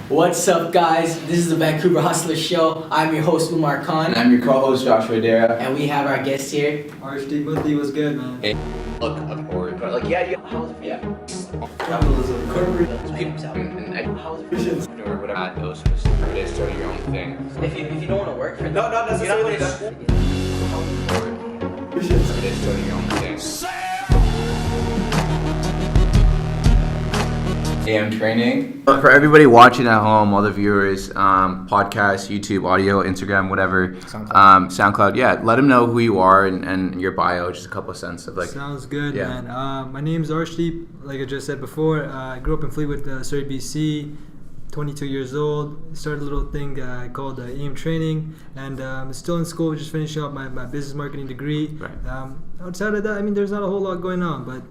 What's up, guys? This is the Vancouver Hustler Show. I'm your host, Umar Khan. And I'm your co-host, Joshua Dara. And we have our guest here. RHD Mudley was good, man. Hey, look, how's it? Yeah. Capitalism. Corporate. How's it? Or whatever. Those days, start your own thing. If you don't want to work for No, not necessarily. Start your own thing. AMTraining. For everybody watching at home, all the viewers, podcast, YouTube, audio, Instagram, whatever, SoundCloud, yeah, let them know who you are and your bio, just a couple of cents of like. Sounds good, yeah. man. My name's Arshdeep. Like I just said before, I grew up in Fleetwood, Surrey, BC. 22 years old. Started a little thing called AMTraining, and I'm still in school, just finishing up my business marketing degree. Right. Outside of that, I mean, there's not a whole lot going on, but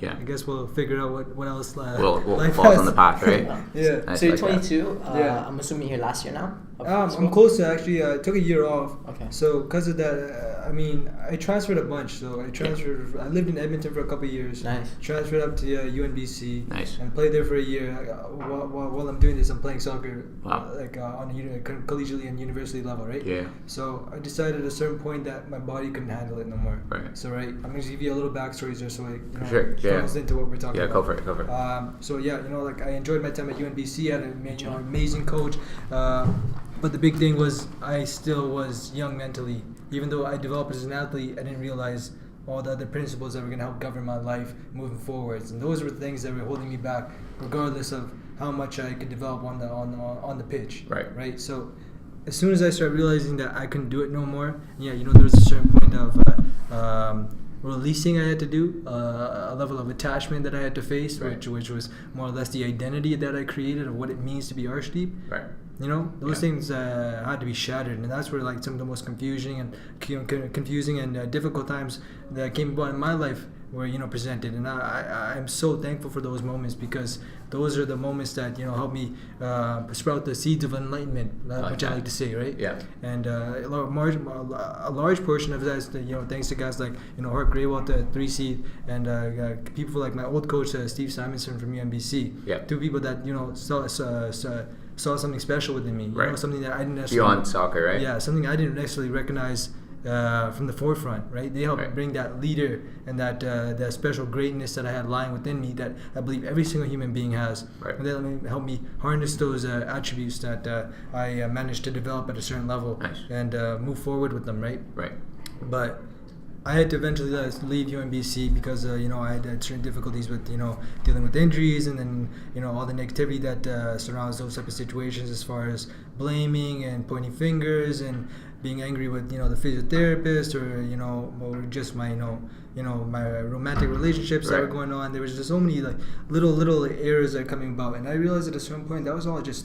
yeah. I guess we'll figure out what else. We'll life fall has. on the path, right? Yeah. Nice, So you're like 22. Yeah. I'm assuming you're last year now? I'm close to actually. I took a year off. Okay. So because of that, I mean, I transferred a bunch. So I transferred. Yeah. I lived in Edmonton for a couple of years. Nice. Transferred up to that. UNBC. Nice. And played there for a year. While I'm doing this, I'm playing soccer. Wow. On collegiately and university level, right? Yeah. So I decided at a certain point that my body couldn't handle it no more. Right. So I'm going to give you a little backstory just so Sure. Yeah. funnels into what we're talking about. Yeah, go for it. So yeah, I enjoyed my time at UNBC. I had an amazing coach. But the big thing was I still was young mentally. Even though I developed as an athlete, I didn't realize all the other principles that were going to help govern my life moving forwards. And those were things that were holding me back, regardless of how much I could develop on the pitch. Right. So as soon as I started realizing that I couldn't do it no more, there was a certain point of releasing I had to do, a level of attachment that I had to face, right. which was more or less the identity that I created of what it means to be Arshdeep. Right. Those things had to be shattered, and that's where some of the most confusing and difficult times that came about in my life were presented. And I'm so thankful for those moments, because those are the moments that help me sprout the seeds of enlightenment, which I like to say, right? Yeah. And a large portion of that is thanks to guys like Hart Graywell, the 3C, and people like my old coach Steve Simonson from UNBC. Yeah. Two people that saw something special within me, right. Something that I didn't necessarily beyond soccer, right? Yeah, something I didn't necessarily recognize from the forefront, right? They helped bring that leader and that special greatness that I had lying within me that I believe every single human being has. Right. And they helped me harness those attributes that I managed to develop at a certain level. Nice. And move forward with them, right? Right. But I had to eventually leave UNBC because I had certain difficulties with dealing with injuries, and then all the negativity that surrounds those type of situations, as far as blaming and pointing fingers and being angry with the physiotherapist, or just my my romantic relationships that were going on. There was just so many little errors that were coming about, and I realized at a certain point that was all just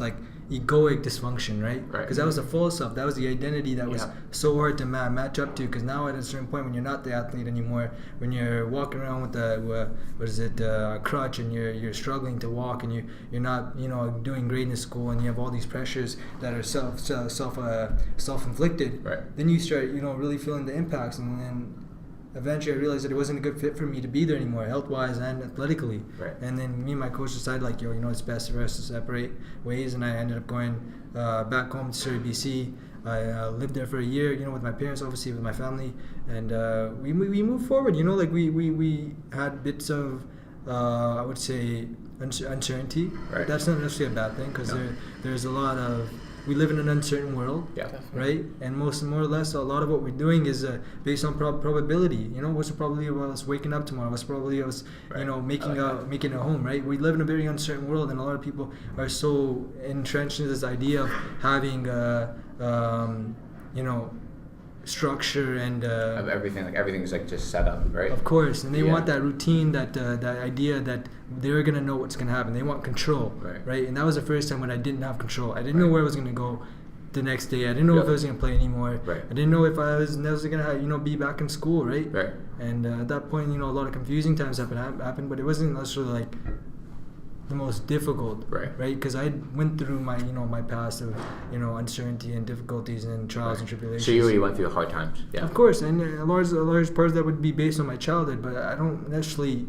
egoic dysfunction, right? Right. Because that was the false self, that was the identity that was so hard to match up to. Because now at a certain point, when you're not the athlete anymore, when you're walking around with a crutch, and you're struggling to walk, and you're not doing great in school, and you have all these pressures that are self-inflicted, right. Then you start really feeling the impacts, and then eventually I realized that it wasn't a good fit for me to be there anymore, health-wise and athletically. Right. And then me and my coach decided it's best for us to separate ways, and I ended up going back home to Surrey, BC. I lived there for a year, with my parents, obviously with my family, and we moved forward. We had bits of I would say uncertainty. Right. But that's not necessarily a bad thing, because there's a lot of. We live in an uncertain world, right? And more or less, a lot of what we're doing is based on probability. What's the probability of us waking up tomorrow? What's the probability of us, making a home, right? We live in a very uncertain world, and a lot of people are so entrenched in this idea of having, structure and of everything, everything's just set up, right? Of course, and they want that routine, that idea that they're gonna know what's gonna happen. They want control, right? And that was the first time when I didn't have control. I didn't know where I was gonna go the next day. I didn't know if I was gonna play anymore. Right. I didn't know if I was gonna be back in school, right? Right. And at that point, a lot of confusing times happened, but it wasn't necessarily the most difficult, right? Because I went through my my past of uncertainty and difficulties and trials and tribulations. So you went through hard times, Of course, and a large part of that would be based on my childhood, but I don't necessarily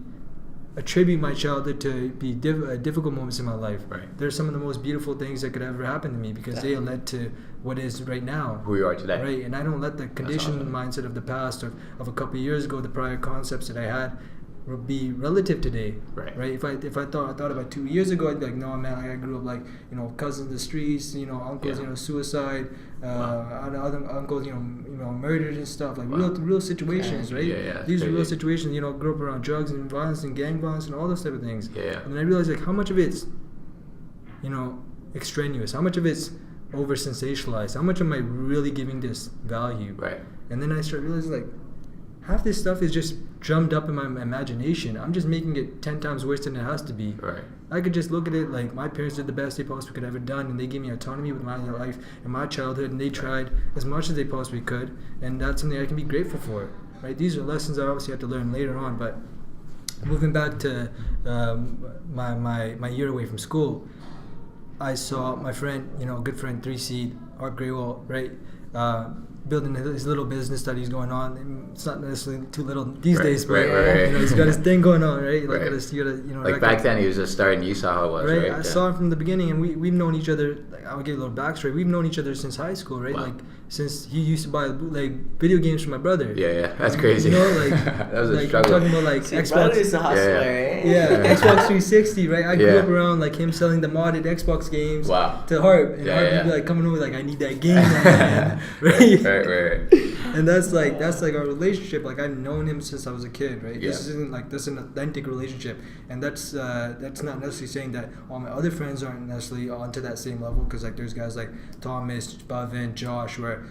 attribute my childhood to be difficult moments in my life. Right. They're some of the most beautiful things that could ever happen to me because they led to what is right now. Who you are today. Right, and I don't let the conditioned mindset of the past or of a couple of years ago, the prior concepts that I had, be relative today. Right. If I thought about 2 years ago, I'd be like, no man, I grew up like cousins in the streets, uncles, suicide, other uncles, murdered and stuff, like real situations, right? Yeah. These are real situations. Grew up around drugs and violence and gang violence and all those type of things. Yeah. And then I realized like how much of it's, extraneous, how much of it's over sensationalized, how much am I really giving this value? Right. And then I started realizing like half this stuff is just drummed up in my imagination. I'm just making it 10 times worse than it has to be. Right. I could just look at it like my parents did the best they possibly could have ever done, and they gave me autonomy with my life and my childhood, and they tried as much as they possibly could, and that's something I can be grateful for. Right? These are lessons I obviously have to learn later on, but moving back to my year away from school, I saw my friend, good friend, 3C, Art Graywall, right? Building his little business that he's going on. It's not necessarily too little these days, but he's got his thing going on, right? Like, like back then he was just starting. You saw how it was, right? I saw him from the beginning, and we've known each other. Like, I'll give you a little backstory. We've known each other since high school, right? Wow. Like since he used to buy bootleg video games for my brother. Yeah, that's crazy. That was a like struggle. I'm talking about like Xbox. Brother's a hustler, right? Yeah, Xbox 360, right? I grew up around like him selling the modded Xbox games to Harp, and Harp would be like coming over like, I need that game, man. Right. And that's like our relationship. Like I've known him since I was a kid, right? Yeah. This isn't like that's an authentic relationship, and that's not necessarily saying that all my other friends aren't necessarily onto that same level. Because like there's guys like Thomas, Bhavin, Josh, who are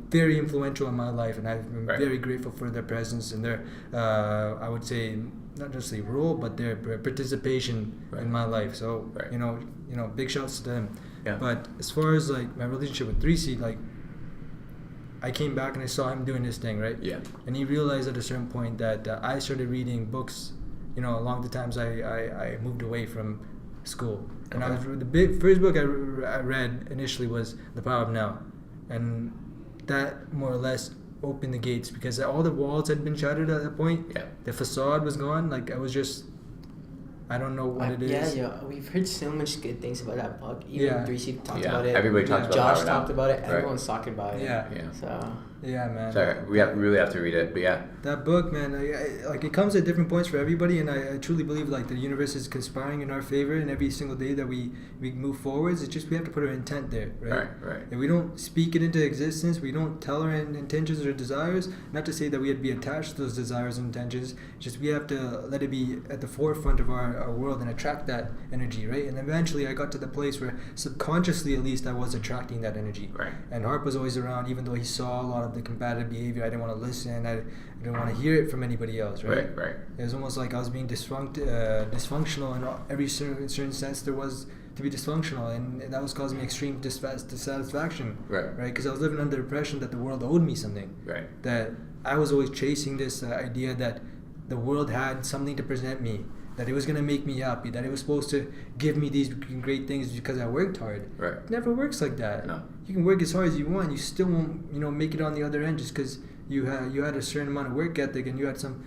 very influential in my life, and I've been very grateful for their presence and their I would say not necessarily role, but their participation in my life. So big shouts to them. Yeah. But as far as like my relationship with 3C, like I came back and I saw him doing his thing, right? Yeah. And he realized at a certain point that I started reading books, along the times I moved away from school. And the first book I read initially was The Power of Now. And that more or less opened the gates because all the walls had been shattered at that point. Yeah. The facade was gone. Like I was just, I don't know what it is. Yeah, we've heard so much good things about that book. Even 3C talked about it. Everybody talks about it. Josh talked about it. Everyone's talking about it. Yeah. So. Yeah, man. Sorry, we really have to read it, but yeah. That book, man, like it comes at different points for everybody, and I truly believe like the universe is conspiring in our favor, and every single day that we move forwards, it's just we have to put our intent there, right? Right. If we don't speak it into existence, we don't tell our intentions or desires. Not to say that we have to be attached to those desires and intentions. Just we have to let it be at the forefront of our world and attract that energy, right? And eventually, I got to the place where subconsciously, at least, I was attracting that energy. Right. And Harp was always around, even though he saw a lot of the combative behavior. I didn't want to listen. I didn't want to hear it from anybody else, right? Right. It was almost like I was being dysfunctional in every certain sense there was to be dysfunctional, and that was causing me extreme dissatisfaction, right? Because I was living under the impression that the world owed me something, right? That I was always chasing this idea that the world had something to present me, that it was going to make me happy, that it was supposed to give me these great things because I worked hard. Right. It never works like that. No. You can work as hard as you want, you still won't, make it on the other end just because you had a certain amount of work ethic and you had some,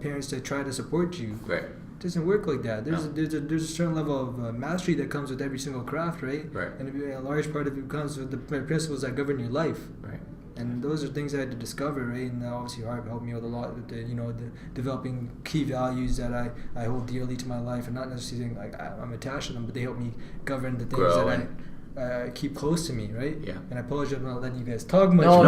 parents that try to support you. Right. It doesn't work like that. There's a certain level of mastery that comes with every single craft, right? Right. And a large part of it comes with the principles that govern your life. Right. And those are things I had to discover, right? And obviously Harp helped me with a lot with the developing key values that I hold dearly to my life, and not necessarily like I'm attached to them, but they help me govern the things that I keep close to me, right? Yeah. And I apologize for not letting you guys talk much. No,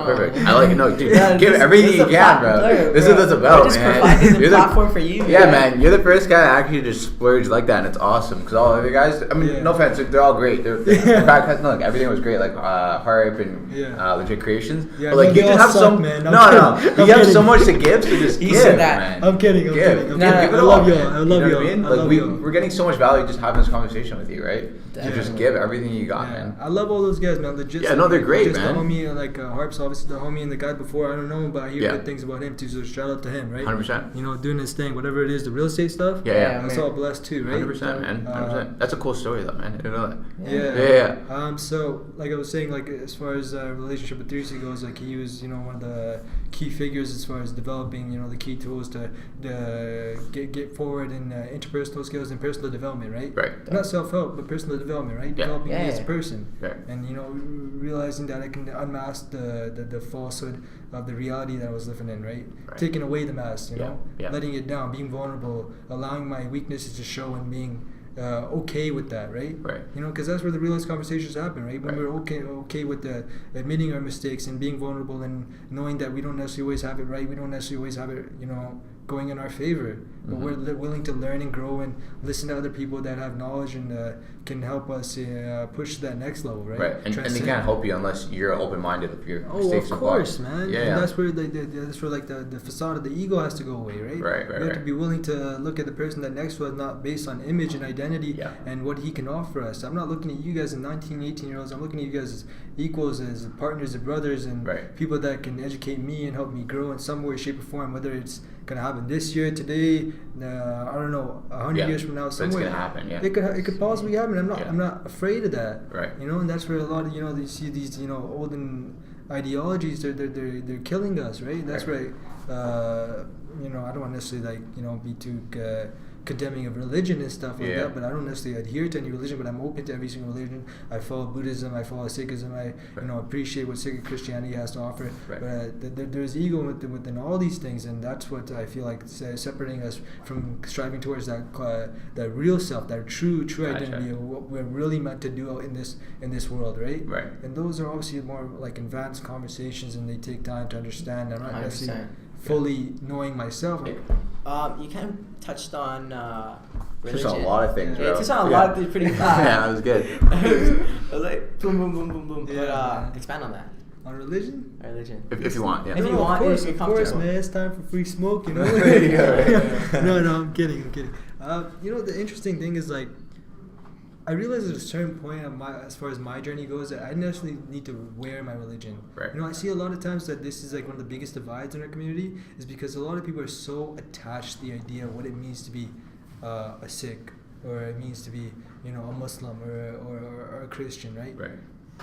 perfect. I like it. No, dude, give everything you can, bro. This is what it's about, just man. providing the platform for you. Yeah, man. You're the first guy to actually just splurge like that, and it's awesome. Because all the other guys, I mean, no offense, they're all great. They're everything was great, like Harp and Legit Creations. Yeah, but like you just have some, man. No. You have so much to give, so just give, man. I'm kidding. Give it all. I love you. I mean, like we're getting so much value just having this conversation with you, right? So just give everything everything you got, Yeah. man. I love all those guys, man. Legit. Yeah, no, they're great, just man. The homie, like Harps, obviously the homie and the guy before. I don't know him, but I hear Yeah. good things about him too. So shout out to him, right? 100%. You know, doing his thing, whatever it is, the real estate stuff. Yeah. That's all blessed too, right? 100%, man. 100%. That's a cool story, though, man. I didn't know that. Yeah. So, like I was saying, like as far as relationship with 3C goes, like he was, you know, one of the key figures as far as developing, you know, the key tools to get forward in interpersonal skills and personal development, right? Right. Not self-help, but personal development, right? Yeah. Developing me as a Yeah. person, Right. and you know, realizing that I can unmask the falsehood of the reality that I was living in, right? Taking away the mask, you know, letting it down, being vulnerable, allowing my weaknesses to show, and being okay with that, right? Right. You know, because that's where the realest conversations happen, right? When Right. we're okay with admitting our mistakes and being vulnerable and knowing that we don't necessarily always have it right, we don't necessarily always have it, you know, going in our favor, but we're willing to learn and grow and listen to other people that have knowledge and can help us push to that next level, right? Right. And they Transcend. can't help you unless you're open-minded of your Oh, mistakes. of course, man. Yeah, And yeah. that's where the facade of the ego has to go away, right? Right, You have to be willing to look at the person that next to us, not based on image and identity and what he can offer us. I'm not looking at you guys as 19, 18-year-olds. I'm looking at you guys as equals, as partners, as brothers, and people that can educate me and help me grow in some way, shape, or form, whether it's going to happen this year, today, I don't know, 100 years from now, somewhere. It's going to happen, yeah. It could possibly happen. I'm not afraid of that. Right. You know, and that's where a lot of, you know, you see these, you know, olden ideologies, they're killing us, right? That's right. You know, I don't want to necessarily, like, you know, be too condemning of religion and stuff like that, but I don't necessarily adhere to any religion, but I'm open to every single religion. I follow Buddhism, I follow Sikhism, I you know, appreciate what sacred Christianity has to offer, but there's ego within all these things, and that's what I feel like separating us from striving towards that real self, that true identity of what we're really meant to do in this world, right? And those are obviously more like advanced conversations, and they take time to understand. I'm not necessarily fully knowing myself. You kind of touched on religion. Touched on a lot of things, bro. Touched on a lot of things pretty fast. Yeah, that was good. I was like, boom, boom, boom, boom, boom. Yeah. But expand on that. On religion? Religion. If you want, yeah. If you want, of course, man. It's time for free smoke, you know. No, I'm kidding. You know, the interesting thing is, like, I realized at a certain point as far as my journey goes, that I didn't necessarily need to wear my religion. You know, I see a lot of times that this is like one of the biggest divides in our community, is because a lot of people are so attached to the idea of what it means to be a Sikh, or it means to be, you know, a Muslim or a Christian, right?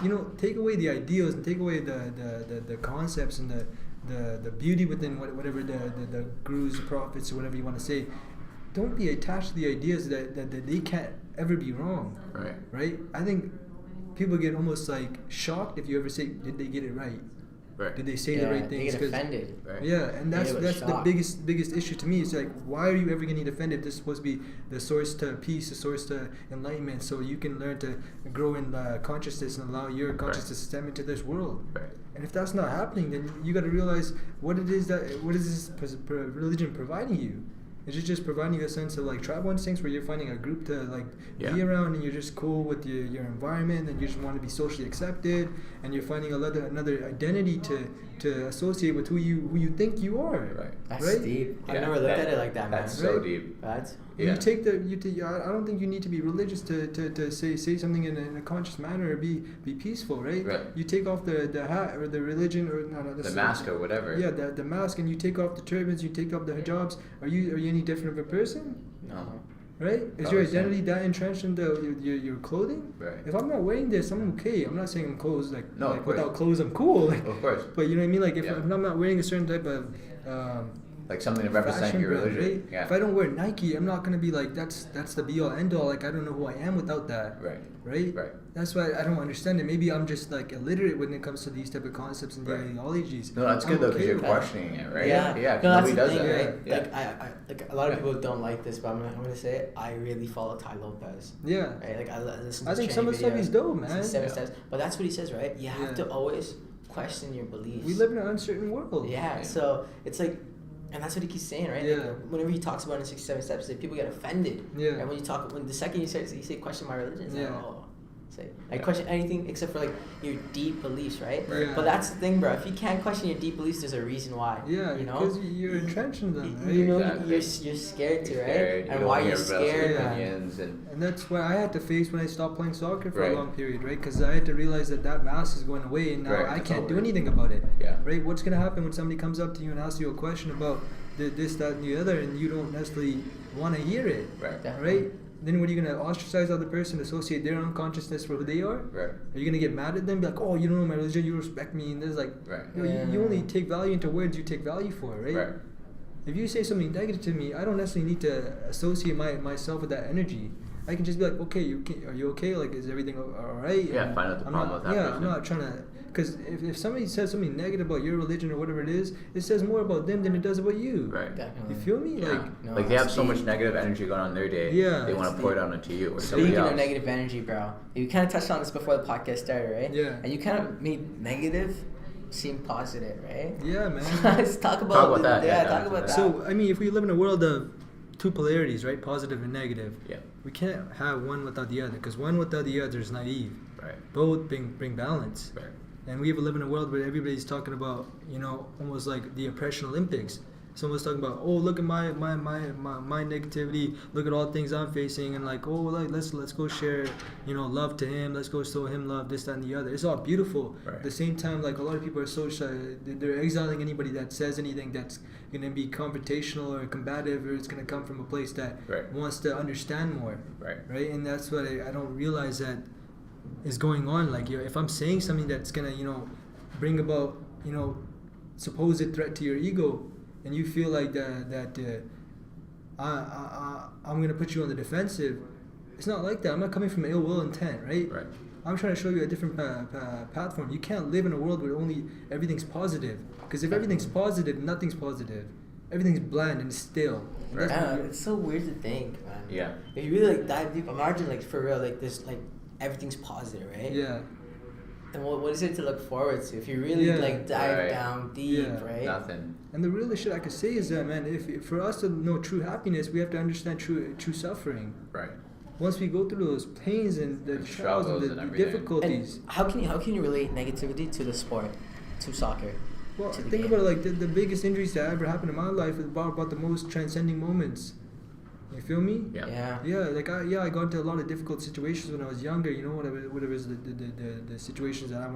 You know, take away the ideals and take away the concepts and the beauty within whatever the gurus, the prophets, or whatever you want to say. Don't be attached to the ideas that they can't ever be wrong. Right? I think people get almost like shocked if you ever say, did they get it right? Did they say the right things? They get offended. Yeah, and that's the biggest issue to me. It's like, why are you ever going to get offended? This is supposed to be the source to peace, the source to enlightenment, so you can learn to grow in consciousness and allow your consciousness to step into this world. And if that's not happening, then you got to realize what is this religion providing you? Is it just providing you a sense of like tribal instincts, where you're finding a group to like be around, and you're just cool with your environment, and you just want to be socially accepted, and you're finding another identity to associate with who you think you are. That's deep. I've never looked at it like that, man. That's so deep. You take I don't think you need to be religious to say something in a conscious manner or be peaceful, right? You take off the hat or the religion or the mask or whatever. Yeah, the mask, and you take off the turbans, you take off the hijabs. Are you any different of a person? No. Right? Is your identity that entrenched in your clothing? If I'm not wearing this, I'm okay. I'm not saying I'm clothes like without clothes I'm cool. Like, of course. But you know what I mean? Like if I'm not wearing a certain type of like something to represent your religion. Right? If I don't wear Nike, I'm not gonna be like that's the be all end all. Like I don't know who I am without that. Right. That's why I don't understand it. Maybe I'm just like illiterate when it comes to these type of concepts and ideologies. No, that's good though, because you're questioning it, right? Yeah. No, that's nobody does that. Right? Like I like a lot of people don't like this, but I'm gonna say it. I really follow Ty Lopez. Yeah. Right. Like I listen to I think some of the stuff he's dope, man. 7 steps. But that's what he says, right? You have to always question your beliefs. We live in an uncertain world. Yeah. So it's like. And that's what he keeps saying, right? Yeah. Like, whenever he talks about it in 67 steps, like, people get offended. Yeah. And when the second you say question my religion, it's like, oh, say. Like question anything except for like your deep beliefs, right? Yeah. But that's the thing, bro. If you can't question your deep beliefs, there's a reason why. Yeah, you know, because you're entrenched in them, right? You know, Exactly. you're scared to, You're right? scared. You And don't why hear you're everybody else's scared, man. opinions and And that's what I had to face when I stopped playing soccer for Right. a long period, right? Because I had to realize that mask is going away, and now Right, I it's can't do over. anything about it. Yeah. Right? What's gonna happen when somebody comes up to you and asks you a question about this, that, and the other, and you don't necessarily want to hear it, Right. Definitely. right? Then what are you gonna ostracize the other person, associate their own consciousness for who they are? Right. Are you gonna get mad at them, be like, oh, you don't know my religion, you respect me, and there's like, Right. you, know, you Yeah. only take value into words you take value for, right? Right. If you say something negative to me, I don't necessarily need to associate myself with that energy. I can just be like, okay, are you okay? Like, is everything all right? Yeah, And find out the I'm problem not, with that yeah, person. I'm not trying to, because if somebody says something negative about your religion or whatever it is, it says more about them than it does about you. Right. Definitely. You feel me? Yeah. Like, No, like they have it's so much deep. negative energy going on in their day. Yeah. They want It's to pour it deep. on to you or somebody Speaking else. of negative energy, bro, you kind of touched on this before the podcast started, right? Yeah. And you kind of made negative seem positive, right? yeah, man. Let's talk about, that, Yeah, yeah, talk about that. So, I mean, if we live in a world of two polarities, right? Positive and negative. Yeah. We can't have one without the other, because one without the other is naive. Right. Both bring balance. Right. And we live in a world where everybody's talking about, you know, almost like the oppression Olympics. Someone's talking about, oh, look at my negativity, look at all the things I'm facing, and like, oh, like, let's go share, you know, love to him, let's go show him love, this, that, and the other. It's all beautiful. Right. At the same time, like, a lot of people are so shy, they're exiling anybody that says anything that's gonna be confrontational or combative, or it's gonna come from a place that Right. wants to understand more. Right. Right. And that's what I don't realize that is going on. Like, if I'm saying something that's gonna, you know, bring about, you know, supposed threat to your ego, and you feel like I'm gonna put you on the defensive, it's not like that. I'm not coming from ill will intent, right? Right. I'm trying to show you a different platform. You can't live in a world where only everything's positive, because if everything's positive, nothing's positive. Everything's bland and still. And Right. that's what Yeah, you- it's so weird to think, man. Yeah. If you really like dive deep, imagine like for real, like this, like everything's positive, right? yeah. Then what is it to look forward to if you really Yeah. like dive Right. down deep, Yeah. right? Nothing. And the realest shit I could say is that, man, if for us to know true happiness, we have to understand true suffering. Right. Once we go through those pains and the And trials and struggles the and everything. difficulties, And how can you relate negativity to the sport, to soccer? well, to the think game? about it, like the biggest injuries that ever happened in my life is about the most transcending moments. You feel me? Yeah. Yeah. Yeah, like I got into a lot of difficult situations when I was younger. You know, whatever is the situations that I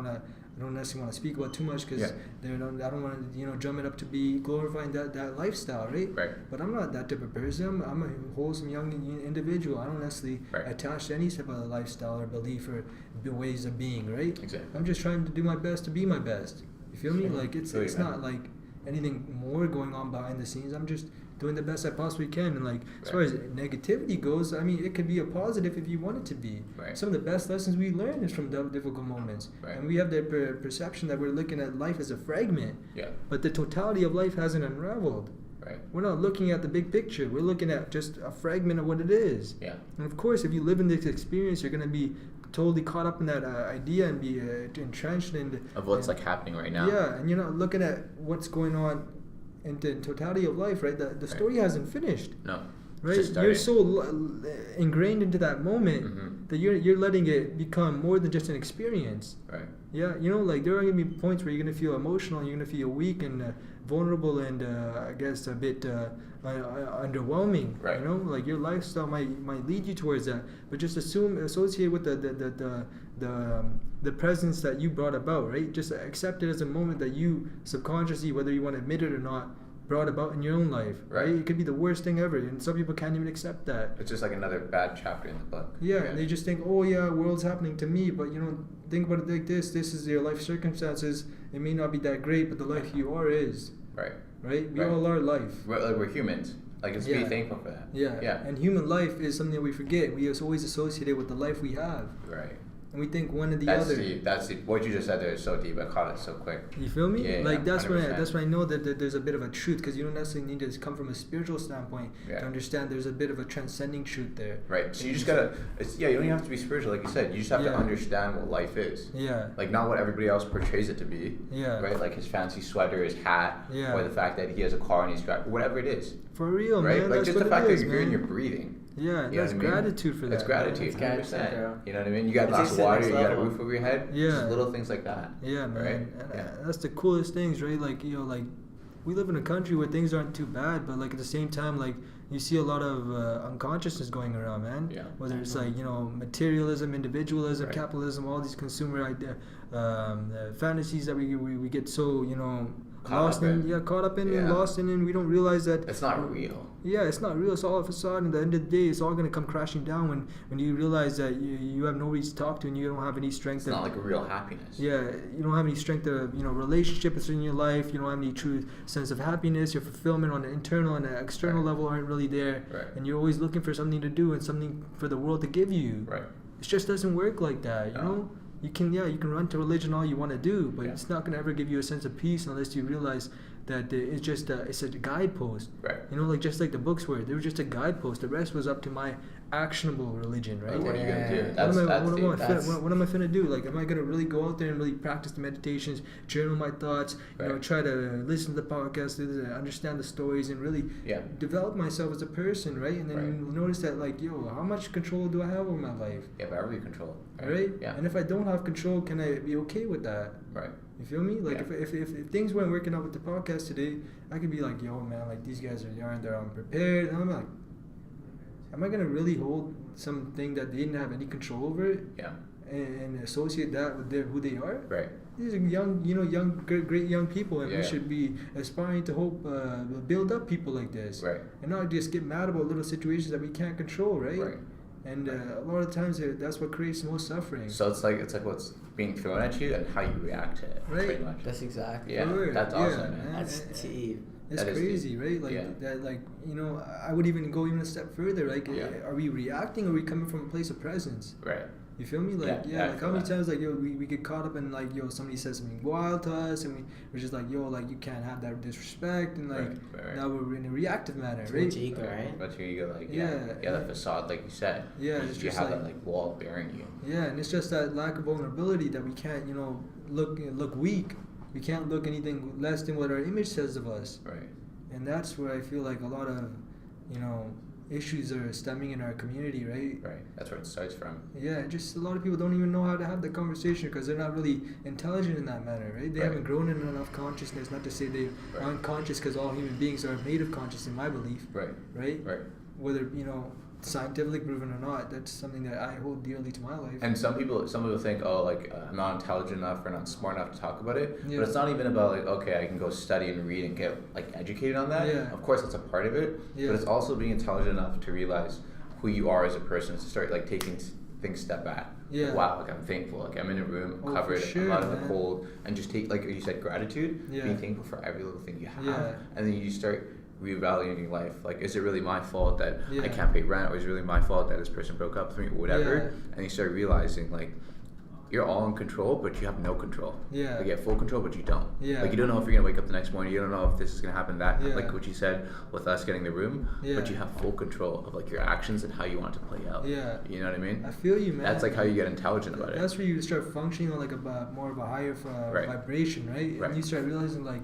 don't necessarily want to speak about too much, because Yeah. I don't want to, you know, drum it up to be glorifying that lifestyle, right? Right. But I'm not that type of person. I'm a wholesome young individual. I don't necessarily Right. attach to any type of lifestyle or belief or ways of being, right? Exactly. I'm just trying to do my best to be my best. You feel me? Sure. Like it's Feel you, it's man. not like anything more going on behind the scenes. I'm just doing the best I possibly can. And like as far as negativity goes, I mean, it could be a positive if you want it to be. Right. Some of the best lessons we learn is from difficult moments, Right. and we have that perception that we're looking at life as a fragment, Yeah. but the totality of life hasn't unraveled. Right. We're not looking at the big picture. We're looking at just a fragment of what it is. Yeah. And of course, if you live in this experience, you're going to be totally caught up in that idea and be entrenched in Of what's like happening right now. Yeah, and you're not looking at what's going on in the totality of life, right? The story hasn't finished, No. right? Just You're starting. so ingrained into that moment Mhm. that you're letting it become more than just an experience. Right. Yeah, you know, like there are gonna be points where you're gonna feel emotional, you're gonna feel weak and vulnerable, and I guess a bit underwhelming. Right. You know, like your lifestyle might lead you towards that, but just associate with the presence that you brought about, right? Just accept it as a moment that you subconsciously, whether you want to admit it or not, brought about in your own life. Right. It could be the worst thing ever, and some people can't even accept that. It's just like another bad chapter in the book. Yeah, and they just think, oh yeah, world's happening to me, but you know, think about it like this: this is your life circumstances. It may not be that great, but the life you are is. Right. Right? We Right. all are life. We're humans. Like, let's be Yeah. thankful for that. Yeah. Yeah. And human life is something that we forget. We is always associated with the life we have, Right. and we think one or the That's other. deep. That's deep. What you just said there is so deep. I caught it so quick. You feel me? Yeah, Like yeah, that's when 100%. I know that there's a bit of a truth, because you don't necessarily need to come from a spiritual standpoint Yeah. to understand there's a bit of a transcending truth there. Right. So you just gotta. You don't even have to be spiritual, like you said. You just have to Yeah. understand what life is. Yeah. Like, not what everybody else portrays it to be. Yeah. Right. Like his fancy sweater, his hat, Yeah. or the fact that he has a car and he's driving, whatever it is. For real, Right. man. Like That's just what the fact it that is, you're here and man. you're breathing. Yeah, You know that's what I mean? gratitude for that. It's gratitude, It's gratitude, 100%. bro. You know what I mean? You got a It glass takes of it to the water, next you got a level. roof over your head. Yeah. Just little things like that. Yeah, man. Right? And Yeah. that's the coolest things, right? Like, you know, like we live in a country where things aren't too bad, but like at the same time, like you see a lot of unconsciousness going around, man. Yeah. Whether it's like, you know, materialism, individualism, Right. capitalism, all these consumer fantasies that we get so, you know, caught up in and Yeah. lost in, and we don't realize that It's not real. yeah, it's not real. It's all a facade. And at the end of the day, it's all going to come crashing down when you realize that you have nobody to talk to and you don't have any strength. It's not like a real happiness. Yeah, you don't have any strength of, you know, relationships in your life. You don't have any true sense of happiness. Your fulfillment on the internal and the external Right. level aren't really there. Right. And you're always looking for something to do and something for the world to give you. Right. It just doesn't work like that, you No. know? You can run to religion all you want to do, but Yeah. it's not going to ever give you a sense of peace unless you realize that it's just it's a guidepost. Right. You know, like just like the books were, they were just a guidepost. The rest was up to my actionable religion, right? Like, what are you gonna do? Yeah. What am I finna do? Like, am I gonna really go out there and really practice the meditations, journal my thoughts, you know, Right. try to listen to the podcast, understand the stories, and really Yeah. develop myself as a person, right? And then Right. notice that, like, yo, how much control do I have over my life, Yeah, but every control. right? Yeah. And if I don't have control, can I be okay with that? Right. You feel me? Like Yeah. if things weren't working out with the podcast today, I could be like, yo, man, like these guys they're unprepared. And I'm like, am I gonna really hold something that they didn't have any control over it Yeah. and associate that with who they are? Right. These are great young people, and Yeah. we should be aspiring to build up people like this, Right. and not just get mad about little situations that we can't control, right? Right. And a lot of times that's what creates most suffering. So it's like what's being thrown at you and how you react to it. Right. Pretty much. That's exactly. Yeah. Word. That's Yeah, awesome, man. man. That's deep. It's That is crazy, deep. right? Like Yeah. that, like, you know, I would even go even a step further. Like, Yeah. are we reacting, or are we coming from a place of presence? Right. You feel me? Like, Yeah, I like feel how many that. times, like, yo, we get caught up in, like, yo, somebody says something wild to us, and we're just like, yo, like, you can't have that disrespect, and like, Right. now we're in a reactive manner, Too right? much ego, right? But you go like Yeah. that facade, like you said. Yeah, You it's you just have like- that like wall bearing you. Yeah, and it's just that lack of vulnerability that we can't, you know, look weak. We can't look anything less than what our image says of us. Right. And that's where I feel like a lot of, you know, issues are stemming in our community, right? Right. That's where it starts from. Yeah, just a lot of people don't even know how to have the conversation because they're not really intelligent in that manner, right? They Right. haven't grown in enough consciousness, not to say they Right. aren't conscious, because all human beings are made of conscious, in my belief, Right. right? Right. Whether, you know, scientifically proven or not, that's something that I hold dearly to my life. And some people think, oh, like I'm not intelligent enough or not smart enough to talk about it. Yeah. But it's not even about like, okay, I can go study and read and get like educated on that. Yeah. Of course, that's a part of it. Yeah. But it's also being intelligent enough to realize who you are as a person, to start like taking things step back. Yeah. Wow, like I'm thankful. Like I'm in a room, Oh, covered, for sure, I'm out in the man. cold, and just take, like you said, gratitude. Yeah. Being thankful for every little thing you have, Yeah. and then you start reevaluating your life. Like, is it really my fault that Yeah. I can't pay rent, or is it really my fault that this person broke up with me, or whatever? Yeah. And you start realizing like you're all in control, but you have no control. Yeah. Like you have full control, but you don't. Yeah. Like you don't know if you're gonna wake up the next morning. You don't know if this is gonna happen. That Yeah. like what you said with us getting the room. Yeah. But you have full control of like your actions and how you want to play out. Yeah. You know what I mean? I feel you, man. That's like how you get intelligent about it. That's where you start functioning on like more of a higher Right. vibration, right? Right. And you start realizing like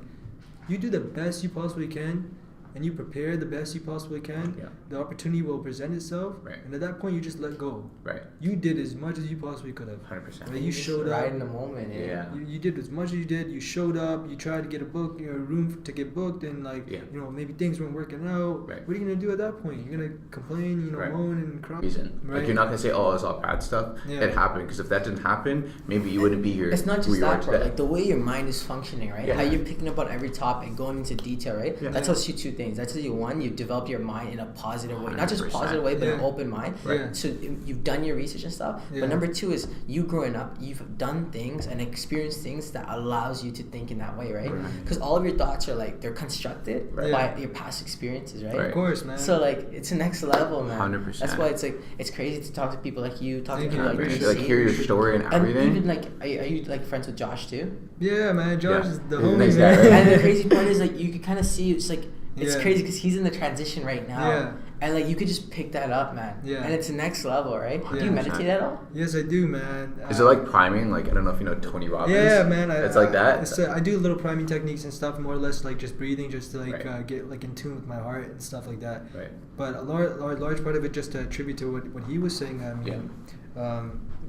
you do the best you possibly can, and you prepare the best you possibly can. Yeah. The opportunity will present itself, Right. and at that point you just let go. Right. You did as much as you possibly could have. 100%. Right? You showed up. Right in the moment. Yeah. You did as much as you did. You showed up. You tried to get a room to get booked, and like Yeah. you know, maybe things weren't working out. Right. What are you gonna do at that point? You're gonna complain, you know, Right. moan and cry. Reason. Right. Like you're not gonna say, oh, it's all bad stuff. Yeah. It happened, because if that didn't happen, maybe you wouldn't be here. It's not who just you are that, bro. today. Like the way your mind is functioning, right? Yeah. How you're picking up on every topic, going into detail, right? Yeah. That tells you two things. That tells you, one, you've developed your mind in a positive way, not just 100%. positive way, but an Yeah. open mind. Right. Yeah. So you've done your research and stuff. Yeah. But number two is you growing up, you've done things and experienced things that allows you to think in that way, right? Right. Because all of your thoughts are like they're constructed Right. by your past experiences, right? Right. Of course, man. So like it's a next level, man. 100%. That's why it's like it's crazy to talk to people like you, talk to Thank you, people I like appreciate DC. Like hear your story and And everything. even like, are you like friends with Josh too? yeah, man. Josh Yeah. is the He's a homie, nice man. guy, right? And the crazy part is like you can kind of see it's like it's Yeah. crazy because he's in the transition right now, Yeah. And like you could just pick that up, man. Yeah. And it's next level, right? Yeah. Do you meditate at all? Yes, I do, man. Is it like priming? Like, I don't know if you know Tony Robbins. Yeah, man. It's like that. I do little priming techniques and stuff, more or less like just breathing, just to like Right. get like in tune with my heart and stuff like that. Right. But a large part of it, just to attribute to what he was saying. I mean,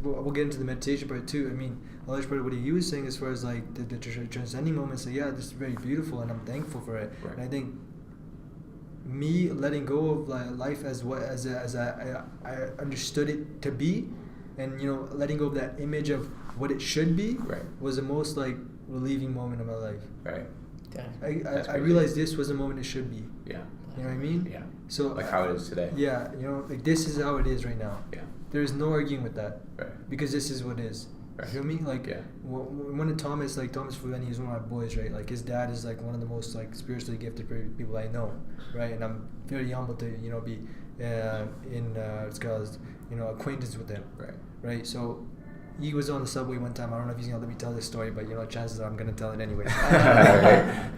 we'll get into the meditation part too. I mean, a large part of what he was saying as far as like the transcending moments. So yeah, this is very beautiful, and I'm thankful for it. Right. And I think me letting go of life as I understood it to be, and letting go of that image of what it should be, Right. was the most like relieving moment of my life. Right. Yeah. I realized this was the moment it should be. Yeah. You know what I mean? Yeah. So Like how it is today. yeah, like this is how it is right now. Yeah. There is no arguing with that, Right. because this is what it is. Right. You feel me? Like Yeah. one of Thomas Fulani is one of my boys, right? Like his dad is like one of the most like spiritually gifted people I know, right? And I'm very humbled to be in what's called acquaintance with him, Right. right? So he was on the subway one time. I don't know if he's gonna let me tell this story, but chances are I'm gonna tell it anyway.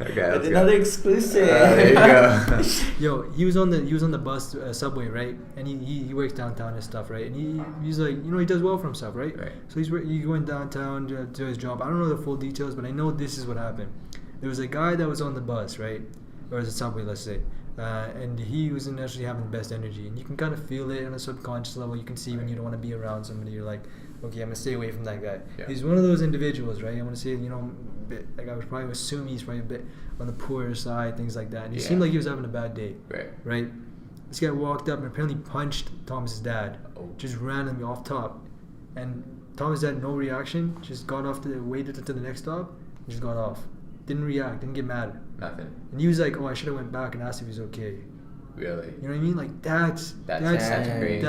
Okay. Let's Another go. exclusive. There you go. Yo, he was on the bus subway, right? And he works downtown and stuff, right? And he's like, he does well for himself, right? Right. So he's going downtown to his job. I don't know the full details, but I know this is what happened. There was a guy that was on the bus, right, or the subway, let's say, and he wasn't necessarily having the best energy, and you can kind of feel it on a subconscious level. You can see when you don't want to be around somebody. You're like, okay, I'm gonna stay away from that guy. Yeah. He's one of those individuals, right? I want to say, like I would probably assume he's probably a bit on the poorer side, things like that. And he Yeah. seemed like he was having a bad day, Right. right? This guy walked up and apparently punched Thomas's dad, Oh. just randomly off top. And Thomas had no reaction, just got off waited until the next stop, and just got off. Didn't react, didn't get mad. Nothing. And he was like, oh, I should have went back and asked if he's okay. Really. You know what I mean? Like that's crazy.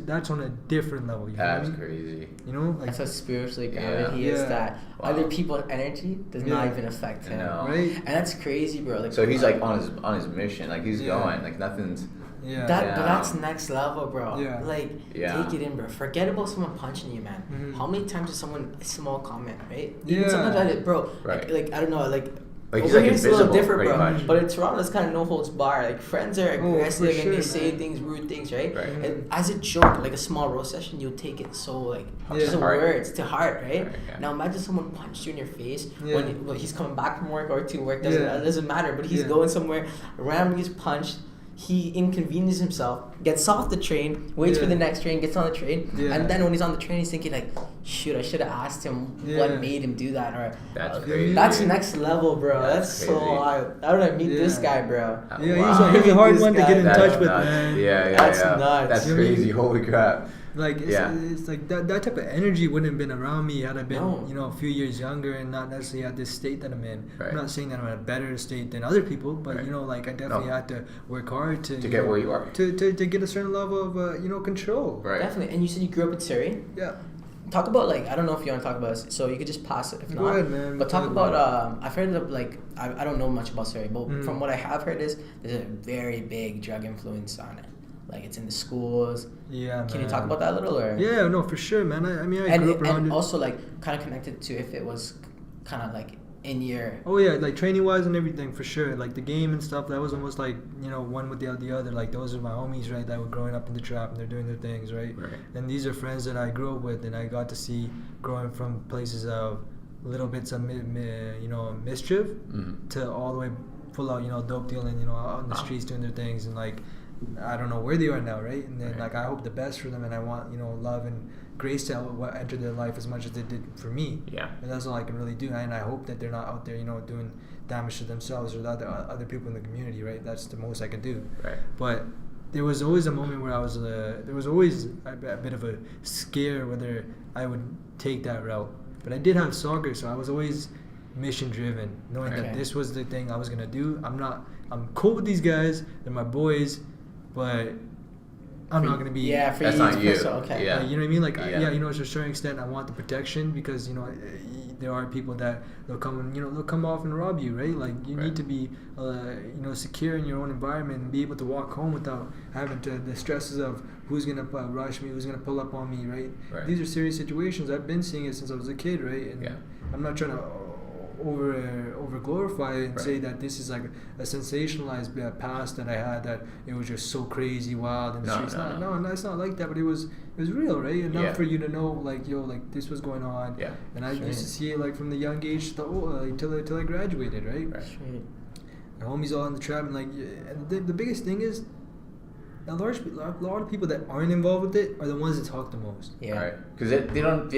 that's on a different level. You know what I That's mean? crazy. Like That's how spiritually grounded he is, Yeah. that Wow. other people's energy does not Yeah. even affect him. No. right? And that's crazy, bro. Like, So he's like on his mission. Like he's Yeah. going. Like nothing's. Yeah. But Yeah. that's next level, bro. Yeah. Like, Yeah. take it in, bro. Forget about someone punching you, man. Mhm. How many times does someone, a small comment, right? Yeah. Even sometimes I did, bro. Right. Like I don't know, Like he's over like here it's a little invisible, different, pretty bro. much. But in Toronto, it's kind of no holds bar. Like friends are Oh, aggressive for and they sure, say man. things, rude things, right? Right. And as a joke, like a small roast session, you'll take it so like Yeah. just the Heart. words to heart, right? Right, yeah. Now imagine someone punched you in your face Yeah. when he's coming back from work or to work. Yeah. It doesn't matter. But he's Yeah. going somewhere, randomly gets punched. He inconveniences himself, gets off the train, waits for Yeah. the next train, gets on the train, Yeah. and then when he's on the train, he's thinking like, "Shoot, I should have asked him Yeah. what made him do that." Or That's crazy. That's next level, bro. That's That's so crazy. wild. How did I meet this Yeah. guy, bro? Yeah, Wow. he's a hard This one to guy- get in That's touch with, nuts. man. Yeah. That's yeah. nuts. That's You know what I mean? crazy. Holy crap. Like it's, Yeah. it's like that type of energy wouldn't have been around me had I been No. a few years younger and not necessarily at this state that I'm in. Right. I'm not saying that I'm in a better state than other people, but Right. like I definitely No. had to work hard to get where you are. to get a certain level of control. Right. Definitely. And you said you grew up in Surrey. Yeah. Talk about like I don't know if you want to talk about this, so you could just pass it if Go not. ahead, man. But talk about I've heard of like I don't know much about Surrey, but Mm. from what I have heard is there's a very big drug influence on it. Like it's in the schools. Yeah. Can you man. talk about that a little or? Yeah, no, for sure, man. I mean, I And grew up around and it. also like kind of connected to if it was kind of like in your Oh yeah, like training wise and everything for sure. Like the game and stuff, that was almost like one with the other. Like those are my homies, right? That were growing up in the trap and they're doing their things, right? Right. And these are friends that I grew up with, and I got to see growing from places of little bits of mischief Mhm. to all the way full out dope dealing, out in the Wow. streets doing their things, and like I don't know where they are now, right? And then Right. like I hope the best for them, and I want love and grace to enter their life as much as they did for me. Yeah. And that's all I can really do. And I hope that they're not out there, doing damage to themselves or the other people in the community, right? That's the most I can do. Right. But there was always a moment where there was always a bit of a scare whether I would take that route. But I did have soccer, so I was always mission driven, knowing that Okay. this was the thing I was gonna do. I'm cool with these guys, they're my boys, but I'm not gonna be. for That's you. not you. Okay. Yeah. You know what I mean? Like, Yeah. to a certain extent, I want the protection because, there are people that they'll come and, they'll come off and rob you, right? Like, you Right. need to be, secure in your own environment and be able to walk home without having the stresses of who's going to rush me, who's going to pull up on me, right? Right. These are serious situations. I've been seeing it since I was a kid, right? And Yeah. I'm not trying to over glorify and Right. say that this is like a sensationalized past that I had, that it was just so crazy wild in the streets. No, it's not like that, but it was real, right? Enough Yeah. for you to know, like, yo, like this was going on. Yeah. And I Sure. used to see it like from the young age till I graduated, right? Right. Straight. The homies all in the trap, and like, and the biggest thing is, a lot of people that aren't involved with it are the ones that talk the most. Yeah. Right. Because they don't.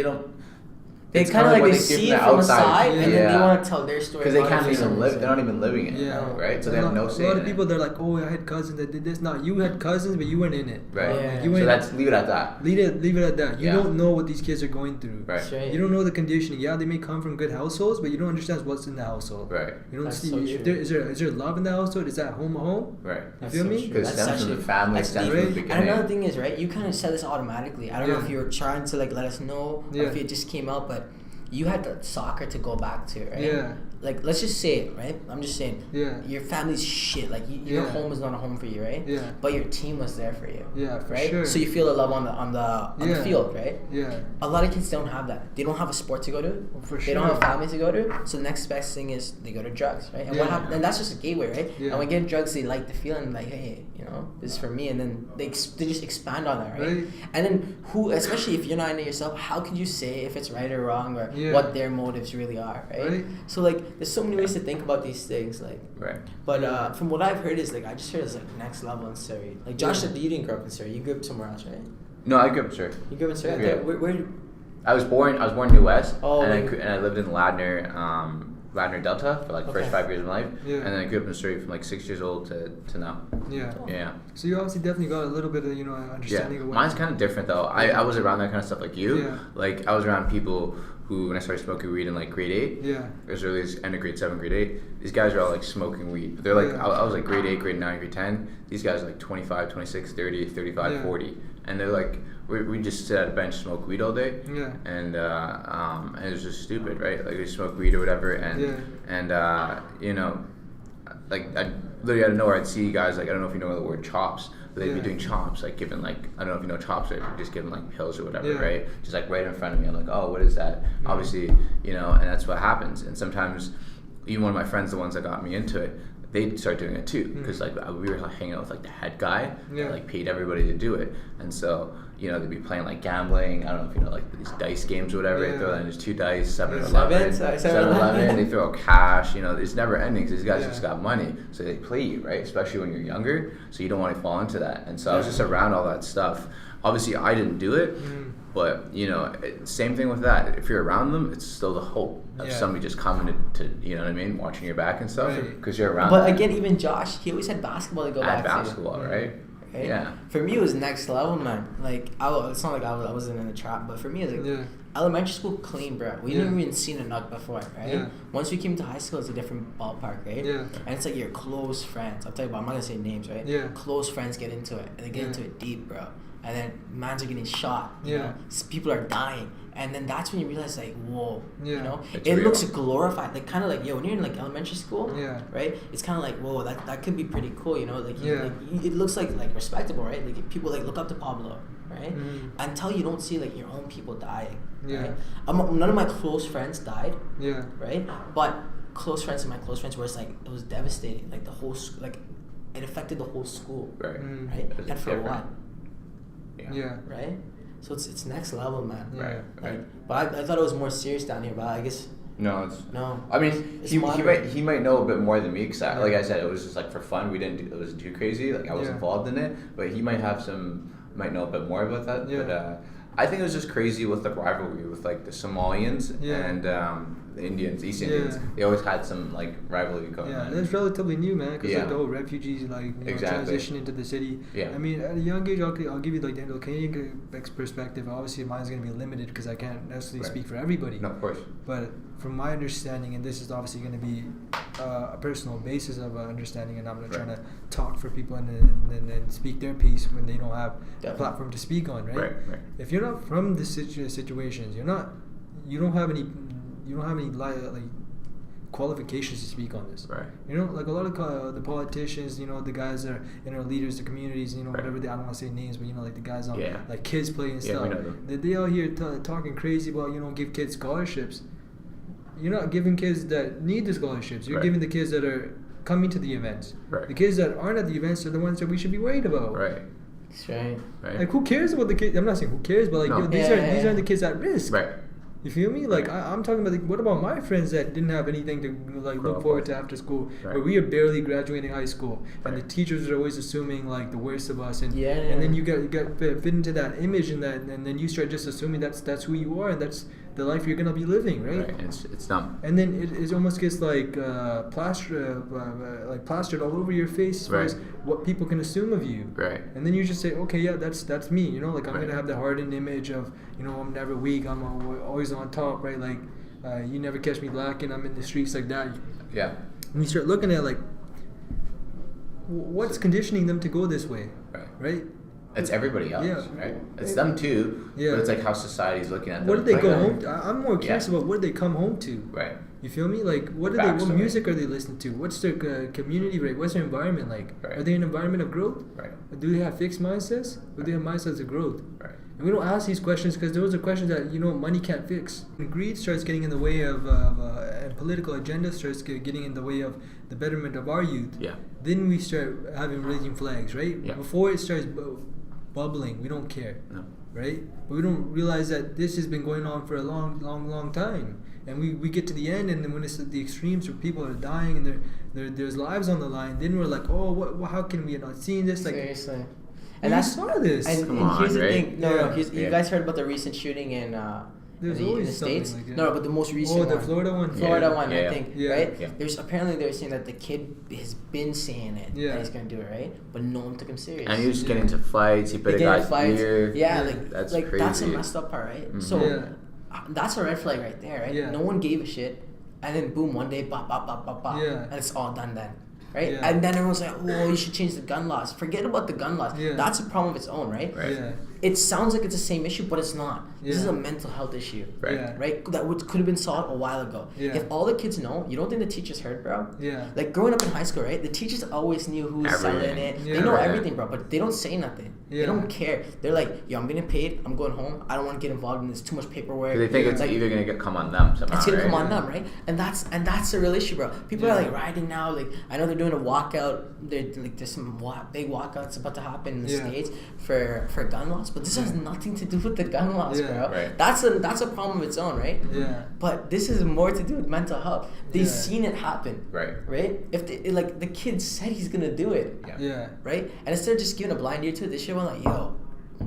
They it's kind of like what they give see from it the from the outside. side, and then they Yeah. want to tell their story. Because they about can't it for even some live. reason. They're not even living it. Yeah. Right. So A they have lot- no A say lot in of people, it. they're like, oh, I had cousins that did this. No, you had cousins, but you weren't in it. Right. Yeah. Like, you So ain't- that's leave it at that. Leave it at that. You Yeah. don't know what these kids are going through. Right. Straight. You don't know the conditioning. Yeah, they may come from good households, but you don't understand what's in the household. Right. You don't That's see so if true. is there love in the household? Is that home a home? Right. You That's feel so me? true. Because it That's stems from the actually- family, that's stems deep. from the Right. beginning. And another thing is, right, you kind of said this automatically. I don't know Yeah. if you were trying to like let us know or Yeah. if it just came out, but you had the soccer to go back to, right? Yeah. Like, let's just say it, right? I'm just saying. Yeah. Your family's shit. Like, your Yeah. home is not a home for you, right? Yeah. But your team was there for you. Yeah, for right? sure. So you feel the love on the Yeah. field, right? Yeah. A lot of kids don't have that. They don't have a sport to go to. For They don't have sure. a family to go to. So the next best thing is they go to drugs, right? And what Yeah. happens? And that's just a gateway, right? Yeah. And when they get drugs, they like the feeling, like, hey, you know, this is for me. And then they just expand on that, right? Right. And then especially if you're not in it yourself, how could you say if it's right or wrong or Yeah. what their motives really are, right? Right. So like, there's so many ways to think about these things, like. Right. But from what I've heard is like I just heard it's like next level in Surrey. Like Josh Yeah. said, you didn't grow up in Surrey. You grew up somewhere else, right? No, I grew up in Surrey. You grew up in Surrey. Yeah. Okay, where I was born in New West, Oh, and wait. I lived in Ladner Delta for like the first Okay. 5 years of my life, Yeah. and then I grew up in Surrey from like 6 years old to now. Yeah. Yeah. So you obviously definitely got a little bit of Yeah, understanding of what. mine's kind of different though. I was around that kind of stuff like you. Yeah. Like I was around people who, when I started smoking weed in like grade 8, Yeah. as early as end of grade 7, grade 8, these guys are all like smoking weed. But they're like, Yeah. I was like grade 8, grade 9, grade 10. These guys are like 25, 26, 30, 35, Yeah. 40. And they're like, we just sit at a bench, smoke weed all day. Yeah. And it was just stupid, right? Like we smoke weed or whatever, and you know, like I literally out of nowhere I'd see guys like, I don't know if you know the word chops, but they'd be Yeah. doing chops, like giving like, I don't know if you know chops, or just giving like pills or whatever, Yeah. right? Just like right in front of me. I'm like, oh, what is that? Mhm. Obviously, you know, and that's what happens. And sometimes even one of my friends, the ones that got me into it, they'd start doing it too, because like we were hanging out with like the head guy Yeah. that like paid everybody to do it. And so, you know, they'd be playing like gambling. I don't know if you know like these dice games or whatever. They Yeah. throw in just 2 dice, 7-Eleven, Seven, 7-Eleven. They throw cash. You know, it's never ending because these guys Yeah. just got money, so they play you, right? Especially when you're younger, so you don't want to fall into that. And so I was Yeah. just around all that stuff. Obviously, I didn't do it. Mhm. But, you know, same thing with that. If you're around them, it's still the hope of Yeah. somebody just coming to, you know what I mean, watching your back and stuff, Right. because you're around But them. again, even Josh, he always had basketball to go At back basketball, to. right? Right? Yeah. For me, it was next level, man. Like it's not like I wasn't in a trap, but for me, it was like Yeah. elementary school clean, bro. We Yeah. didn't even seen a nut before, right? Yeah. Once we came to high school, it's a different ballpark, right? Yeah. And it's like your close friends. I'll tell you about. I'm not gonna say names, right? Yeah. Close friends get into it, and they get Yeah. into it deep, bro. And then mans are getting shot. You Yeah. know? People are dying, and then that's when you realize, like, whoa. Yeah. You know, It's it real. looks glorified, like kind of like when you're in like elementary school. Yeah. Right. It's kind of like, whoa, that could be pretty cool. You know, like, Yeah. it looks like respectable, right? Like people like look up to Pablo, right? Mhm. Until you don't see like your own people dying. Yeah. Right? None of my close friends died, Yeah. right? But close friends of my close friends where it's like it was devastating. Like the whole like it affected the whole school, Right. Mm. right? It's And for different. what, Yeah. right? So it's next level, man. Yeah. Right, right. Like, but I thought it was more serious down here, but I guess No, it's... no. I mean, It's he moderate. might know a bit more than me, because Yeah. like I said, it was just like for fun. We didn't do, it wasn't too crazy. Like I was Yeah. involved in it, but he might know a bit more about that. Yeah. But I think it was just crazy with the rivalry with like the Somalians Yeah. and the Indians, East Yeah. Indians. They always had some like rivalry going Yeah, on. that's relatively new, man. Because Yeah. like the whole refugees, like Exactly. transition into the city. Yeah. I mean, at a young age, I'll give you like the Canadian perspective. Obviously, mine's gonna be limited because I can't necessarily Right. speak for everybody. No, of course. But from my understanding, and this is obviously going to be a personal basis of understanding, and I'm not trying to talk for people and speak their piece when they don't have a Definitely. platform to speak on, right? Right. If you're not from the situations, you don't have any like qualifications to speak on this. Right. You know, like a lot of the politicians, you know, the guys that are in our leaders, the communities, you know, Right. whatever I don't want to say names, but you know, like the guys on Yeah. like kids play and Yeah, stuff. we know them. They out here talking crazy about, you know, give kids scholarships. giving kids that need the scholarships. You're Right. giving the kids that are coming to the events. Right. The kids that aren't at the events are the ones that we should be worried about. Right. That's right. Right. Like, who cares about the kids? I'm not saying who cares, but like, No. these Yeah, these yeah. aren't the kids at risk. Right. You feel me? Like, Right. I'm talking about, like, what about my friends that didn't have anything to like Grow look up forward with. to after school, Right. where we are barely graduating high school, and the Right. teachers are always assuming like the worst of us, and Yeah. and then you get fit into that image, and then you start just assuming that's who you are, and that's the life you're gonna be living, right? Right. It's dumb. And then it almost gets like plastered all over your face as far Right. as what people can assume of you. Right. And then you just say, okay, yeah, that's me. You know, like I'm Right. gonna have the hardened image of, I'm never weak. I'm always on top, right? Like you never catch me lacking. I'm in the streets like that. Yeah. And you start looking at like, what's conditioning them to go this way, Right. right? It's everybody else, Yeah. right? It's them too, Yeah. but it's like how society's looking at them. What did they Like, go home to? I'm more curious Yeah. about what did they come home to. Right. You feel me? Like, what Backstory. music are they listening to? What's their community rate? What's their environment like? Right. Are they in an environment of growth? Right. Or do they have fixed mindsets? Or do they have mindsets of growth? Right. And we don't ask these questions because those are questions that money can't fix. When greed starts getting in the way of and political agenda starts getting in the way of the betterment of our youth. Yeah. Then we start having raising flags, right? Yeah. Before it starts bubbling, we don't care, No. right? But we don't realize that this has been going on for a long time. And we get to the end, and then when it's at the extremes where people are dying and there's lives on the line, then we're like, oh, how can we have not seen this? Like, Seriously. and I saw this. And, Come and on, here's the right? thing. No, Yeah. you Yeah. guys heard about the recent shooting in There's in the always something States? like that. No, but the most recent the one. Florida one? Florida Yeah. one, Yeah, I yeah. think, Yeah. right? Yeah. There's apparently they were saying that the kid has been saying it Yeah. that he's gonna do it, right? But no one took him serious. And he was just Yeah. getting into fights. He They bit a get in guy's fights. ear. Yeah, Yeah. like That's that's a crazy. messed up part, right? Mhm. So Yeah. that's a red flag right there, right? Yeah. No one gave a shit, and then boom, one day, bop, bop, bop, bop, bop, Yeah. and it's all done then. Right? Yeah. And then everyone's like, oh, you should change the gun laws. Forget about the gun laws. Yeah. That's a problem of its own, right? Right. Yeah. It sounds like it's the same issue, but it's not. This is Yeah. a mental health issue. Right. Yeah. Right? That could have been solved a while ago. Yeah. If all the kids know, you don't think the teachers heard, bro? Yeah. Like growing up in high school, right? The teachers always knew who was selling Everything. it. Yeah. They know Everything. everything, bro, but they don't say nothing. They Yeah. don't care. They're like, yo, I'm getting paid. I'm going home. I don't want to get involved in this. Too much paperwork. They think Yeah. it's like, either gonna come on them somehow. it's gonna come right? on them, right? And that's a real issue, bro. People are Yeah. like rioting now. Like I know they're doing a walkout. There's some big walkouts about to happen in the Yeah. States for gun laws, but this has nothing to do with the gun laws, Yeah. bro. Right. That's a problem of its own, right? Yeah. But this is more to do with mental health. They've Yeah. seen it happen, Right. right? If they, like the kid said he's gonna do it, Yeah. Yeah. right? And instead of just giving a blind ear to it, they should have been like, yo,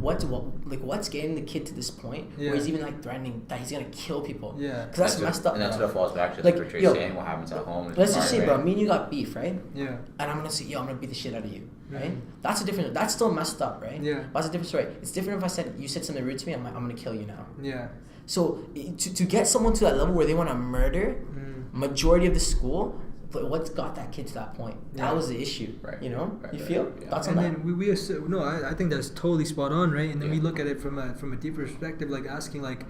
what's getting the kid to this point Yeah. where he's even like threatening that he's gonna kill people? Yeah. Because that's messed up. And that's bro. what falls back to Like, what you're yo, saying. What happens at home? is Let's just hard, say, bro, right? me and you got beef, right? Yeah. And I'm gonna say, yo, I'm gonna beat the shit out of you, right? Mhm. That's a different. That's still messed up, right? Yeah. But that's a different story. It's different if I said you said something rude to me. I'm gonna kill you now. Yeah. So to get someone to that level where they want to murder majority of the school, but what's got that kid to that point? Yeah. That was the issue, Right. you know? Right, You right, feel? yeah. Thoughts on And that? then we assume, no, I think that's totally spot on, right? And then we Yeah. look at it from a deeper perspective, like asking like,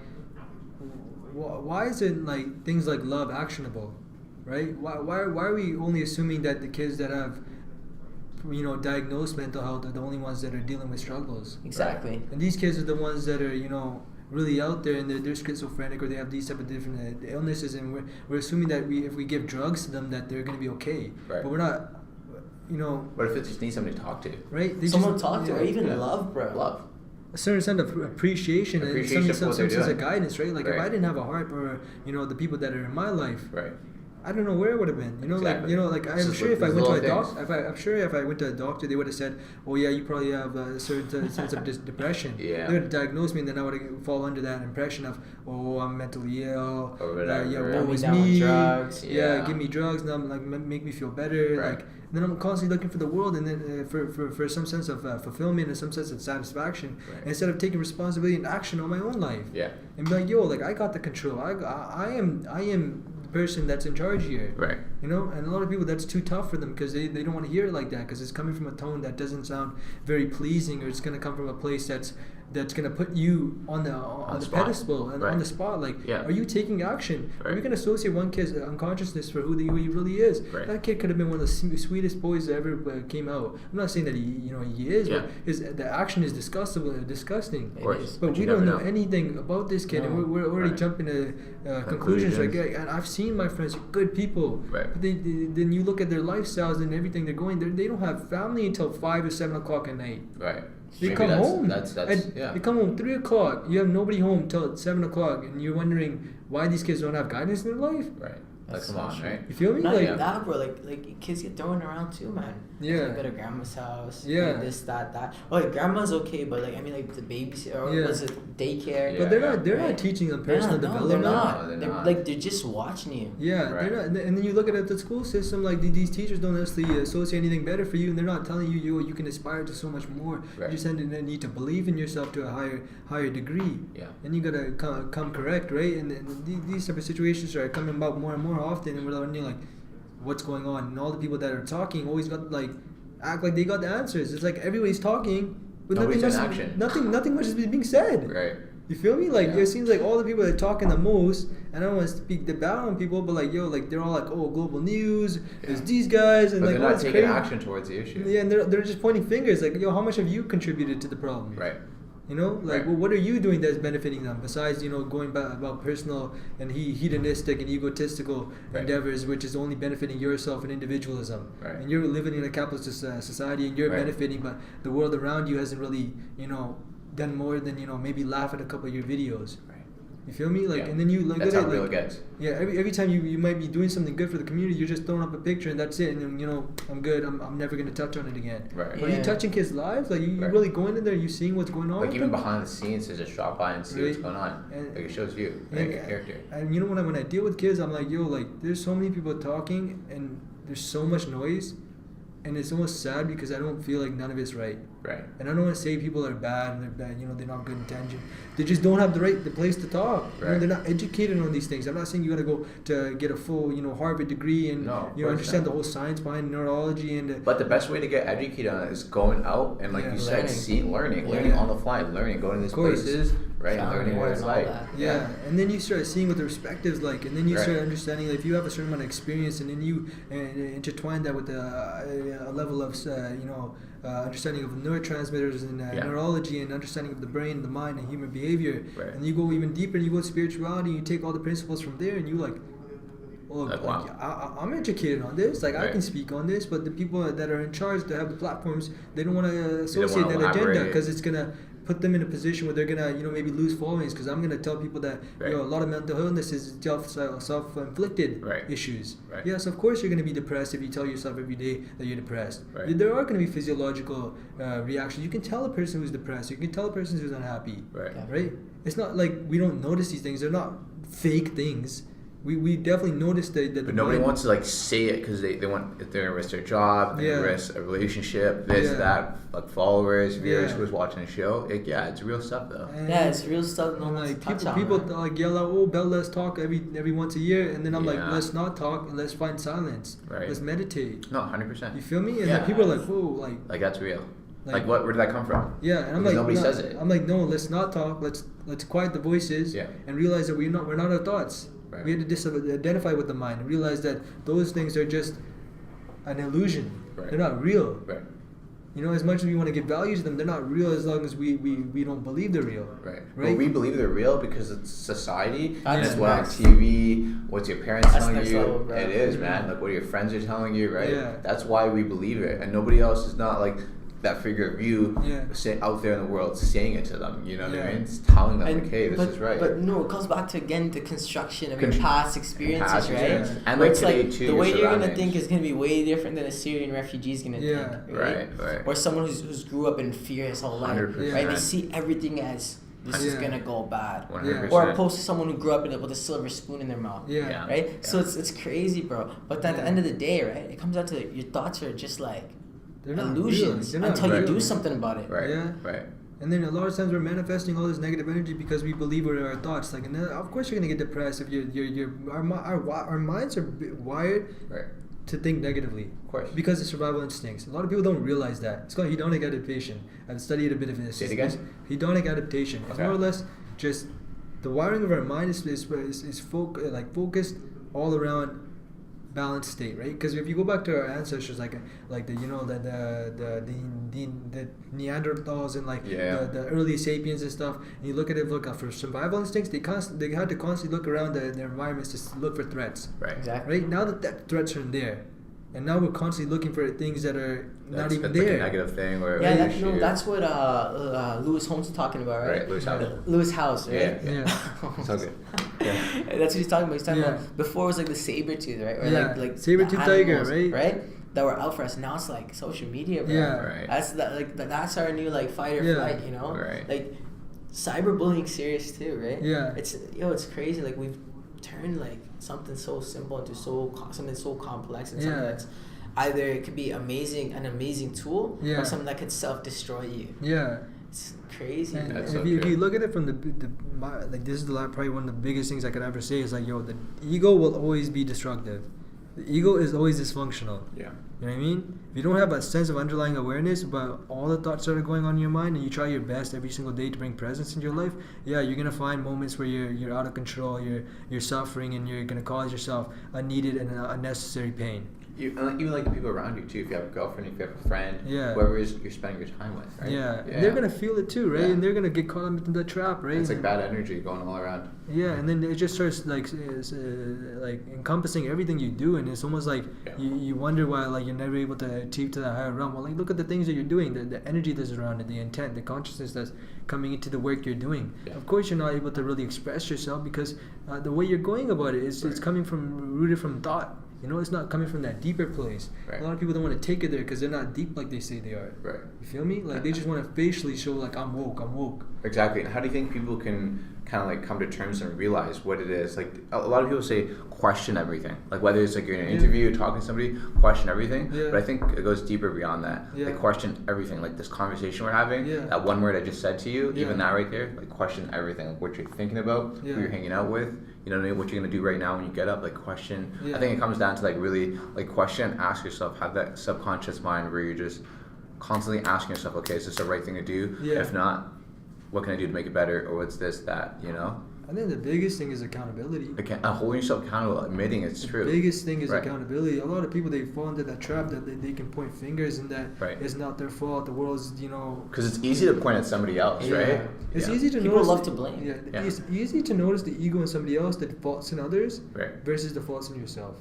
why isn't like things like love actionable, right? Why are we only assuming that the kids that have diagnosed mental health are the only ones that are dealing with struggles? Exactly. And these kids are the ones that are really out there, and they're schizophrenic, or they have these type of different illnesses, and we're assuming that if we give drugs to them that they're going to be okay. Right. But we're not, What if it just needs somebody to talk to? right? They Someone just, talk to, or even Yeah. love, bro. Love. a certain sense of appreciation and Appreciation some of what they're sense of doing. guidance, right? Like if Right. I didn't have a heart for the people that are in my life, Right. I don't know where it would have been. Exactly. Like This I'm is sure what- if I these went to a little doctor, things. I'm sure if I went to a doctor, they would have said, "Oh yeah, you probably have a certain sense of depression." Yeah. They would have diagnosed me, and then I would fall under that impression of, "Oh, I'm mentally ill." Or whatever. Yeah, Put woe me is down with me. drugs. Yeah, Yeah. give me drugs, and I'm like make me feel better. Right. Like then I'm constantly looking for the world, and then for some sense of fulfillment and some sense of satisfaction, Right. instead of taking responsibility and action on my own life. Yeah. And be like, yo, like I got the control. I am the person that's in charge here. Right. And a lot of people, that's too tough for them because they don't want to hear it like that because it's coming from a tone that doesn't sound very pleasing, or it's going to come from a place that's that's gonna put you on the pedestal and on the spot. Like, are you taking action? Are we gonna associate one kid's unconsciousness for who he really is? That kid could have been one of the sweetest boys that ever came out. I'm not saying that he is, but the action is disgusting. Of course. But we don't know anything about this kid, and we're already jumping to conclusions. Like, and I've seen my friends, good people, but then you look at their lifestyles and everything they're going. They don't have family until 5 or 7 o'clock at night. Right. They come home. They come home 3 o'clock. You have nobody home till 7 o'clock, and you're wondering why these kids don't have guidance in their life. Right. Like, come on, right? You feel me? Not like even that, bro. Like kids get thrown around too, man. Yeah. Like, go to grandma's house. Yeah. Like this, that. Oh, like grandma's okay, but like I mean, like the babysitter or was it daycare? But they're not teaching them personal development. They're not. They're just watching you. Yeah, they're not. And then you look at the school system. Like these teachers don't necessarily associate anything better for you, and they're not telling you can aspire to so much more. You just need to believe in yourself to a higher degree. Yeah. And you gotta come correct, right? And these type of situations are coming about more and more often, and we're learning like what's going on. And all the people that are talking always got like act like they got the answers. It's like everybody's talking, but nothing much is being said. Right. You feel me? Like it seems like all the people that are talking the most, and I don't want to speak bad on people, but like they're all like, oh, global news, there's these guys, and but like they're not taking action towards the issue. Yeah, and they're just pointing fingers, like, yo, how much have you contributed to the problem? Right. You know, like, well, what are you doing that's benefiting them besides, going about personal and hedonistic and egotistical endeavors, which is only benefiting yourself and individualism. Right. And you're living in a capitalist society, and you're benefiting, but the world around you hasn't really, done more than maybe laugh at a couple of your videos. Right. You feel me? Like, and then you look that's at how it. real Like, it gets. Yeah. Every time you might be doing something good for the community, you're just throwing up a picture and that's it. And then I'm good. I'm never gonna touch on it again. Right. But are you touching kids' lives? Like you really going in there? You seeing what's going on? Like with even them? behind the scenes, to just drop by and see what's going on. And, like it shows you, right? Your character. And when I deal with kids, I'm like, yo, like there's so many people talking and there's so much noise. And it's almost sad because I don't feel like none of it's right. Right. And I don't want to say people are bad and they're bad, they're not good intention. They just don't have the place to talk. Right. They're not educated on these things. I'm not saying you got to go to get a full, Harvard degree and understand the whole science behind neurology and. But the best way to get educated on it is going out and, like you said, learning on the fly, going to these places, right, and learning what it's like. Yeah, and then you start seeing what the perspective is like, and then you start understanding. Like, if you have a certain amount of experience, and then you intertwine that with a level of understanding of neurotransmitters and neurology and understanding of the brain, the mind, and human behavior. Right. And you go even deeper, and you go to spirituality, and you take all the principles from there, and you I'm educated on this. Like, I can speak on this, but the people that are in charge, that have the platforms, they don't want to associate that agenda because it's gonna put them in a position where they're gonna maybe lose followings. Because I'm gonna tell people that a lot of mental illness is self-inflicted issues. Right. Yes, of course you're gonna be depressed if you tell yourself every day that you're depressed. Right. There are gonna be physiological reactions. You can tell a person who's depressed. You can tell a person who's unhappy. Right. Right. It's not like we don't notice these things. They're not fake things. We definitely noticed that. But nobody wants to say it because they want, if they're gonna risk their job, they're gonna risk a relationship, that, like followers, viewers who's watching the show. It's real stuff though. And it's real stuff. No like people like yell out, "Oh, Bell, let's talk every once a year," and then I'm like, "Let's not talk and let's find silence. Right. Let's meditate." No, 100%. You feel me? And then people are like, "Whoa, like that's real." Like what? Where did that come from? Yeah, and I'm because nobody says it. I'm like, no, let's not talk. Let's quiet the voices and realize that we're not our thoughts. Right. We had to identify with the mind and realize that those things are just an illusion. Right. They're not real. Right. As much as we want to give value to them, they're not real as long as we don't believe they're real. Right. Well, we believe they're real because it's society. And it's what on TV, what's your parents telling you. Level, it is, man. Like what your friends are telling you, right? Yeah. That's why we believe it. And nobody else is not like that figure of you out there in the world saying it to them, what I mean? It's telling them, okay, this is right. But no, it comes back to, again, the construction of your past experiences, right? Yeah. And like today, too, the way you're going to think is going to be way different than a Syrian refugee is going to think, right? Or someone who's grew up in fear his whole life, right? They see everything as this is going to go bad. 100%. Or opposed to someone who grew up with a silver spoon in their mouth, right? Yeah. So it's crazy, bro. But at the end of the day, right, it comes down to your thoughts are just like illusions until you do something about it. Right. Yeah. Right. And then a lot of times we're manifesting all this negative energy because we believe it our thoughts. Like, and then of course you're gonna get depressed if our minds are wired to think negatively. Of course. Because of survival instincts. A lot of people don't realize that. It's called hedonic adaptation. I've studied a bit of this. Say it again? Hedonic adaptation. It's more or less just the wiring of our mind is focused all around balanced state, right? Because if you go back to our ancestors, like the Neanderthals and the early sapiens and stuff, and you look at it, for survival instincts, they had to constantly look around their environments to look for threats. Right. Exactly. Right now that threats are there, and now we're constantly looking for things that are not even there. Like a negative thing, or that's what Lewis Holmes is talking about, right? Lewis House, right? Yeah. So good. Yeah. That's what he's talking about. He's talking about before it was like the saber tooth, right? Or like saber-tooth tiger, right? Right? That were out for us. Now it's like social media, bro. Yeah. Right. That's our new like fight or flight, you know? Right. Like cyberbullying serious too, right? Yeah. It's crazy. Like we've turned like something so simple into something so complex, and something that's either it could be an amazing tool, or something that could self-destroy you. Yeah. It's crazy. And if you look at it from this is probably one of the biggest things I could ever say is like, the ego will always be destructive. The ego is always dysfunctional. Yeah. You know what I mean? If you don't have a sense of underlying awareness about all the thoughts that are going on in your mind, and you try your best every single day to bring presence in your life, you're gonna find moments where you're out of control, you're suffering, and you're gonna cause yourself unneeded and unnecessary pain. Even like the people around you too. If you have a girlfriend, if you have a friend, whoever it is you're spending your time with, right? Yeah. And they're gonna feel it too, right? And they're gonna get caught up into the trap, right? It's like bad energy going all around. Yeah, and then it just starts like encompassing everything you do, and it's almost like you wonder why you're never able to achieve to that higher realm. Well, look at the things that you're doing, the energy that's around it, the intent, the consciousness that's coming into the work you're doing. Yeah. Of course, you're not able to really express yourself because the way you're going about it is it's coming rooted from thought. It's not coming from that deeper place. Right. A lot of people don't want to take it there because they're not deep like they say they are. Right. You feel me? They just want to facially show I'm woke. Exactly. And how do you think people can kind of come to terms and realize what it is? Like a lot of people say question everything. Like whether it's you're in an interview, talking to somebody, question everything. Yeah. But I think it goes deeper beyond that. Yeah. Question everything. Like this conversation we're having, that one word I just said to you, even that right there, question everything. Like what you're thinking about, who you're hanging out with. You know what I mean? What you're gonna do right now when you get up, question. I think it comes down to really question, ask yourself, have that subconscious mind where you're just constantly asking yourself, okay, is this the right thing to do? Yeah. If not, what can I do to make it better? Or what's this, that, I think the biggest thing is accountability. Holding yourself accountable, admitting it's true. The biggest thing is accountability. A lot of people, they fall into that trap that they can point fingers and that it's not their fault. The world's, Because it's easy to point at somebody else, right? It's easy to people notice. People love to blame. Yeah. It's easy to notice the ego in somebody else, the faults in others, versus the faults in yourself.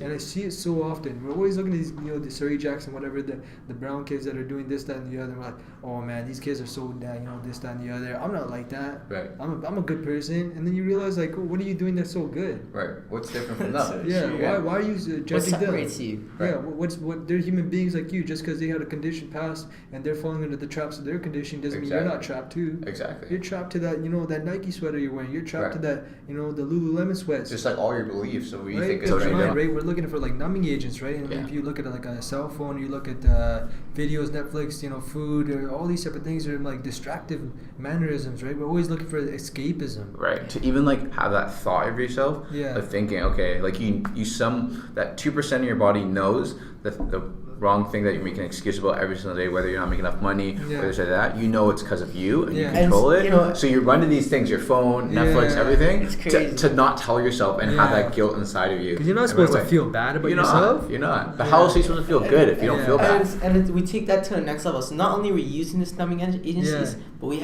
And I see it so often. We're always looking at these, the Surrey Jackson, whatever, the brown kids that are doing this, that, and the other. We're like, oh man, these kids are so bad, this, that, and the other. I'm not like that. Right. I'm a good person. And then you realize, what are you doing that's so good? Right. What's different from them? Why are you judging them? What separates you? Right. Yeah. They're human beings like you. Just because they had a condition past and they're falling under the traps of their condition doesn't mean you're not trapped too. Exactly. You're trapped to that, that Nike sweater you're wearing. You're trapped to that, the Lululemon sweats. Just all your beliefs. So what you think is right. We're looking for numbing agents, right? And if you look at it a cell phone, you look at videos, Netflix, food, or all these type of things are distractive mannerisms, right? We're always looking for escapism, right? To even have that thought of yourself, of thinking, okay, that 2% of your body knows the wrong thing that you're making an excuse about every single day, whether you're not making enough money, whether it's that, it's because of you, and you control it. So you run to these things, your phone, Netflix, everything, to not tell yourself and have that guilt inside of you. Because you're not supposed to feel bad about yourself. You're not. But how else are you supposed to feel good if you don't feel bad? And we take that to the next level. So not only are we using this numbing agencies, but we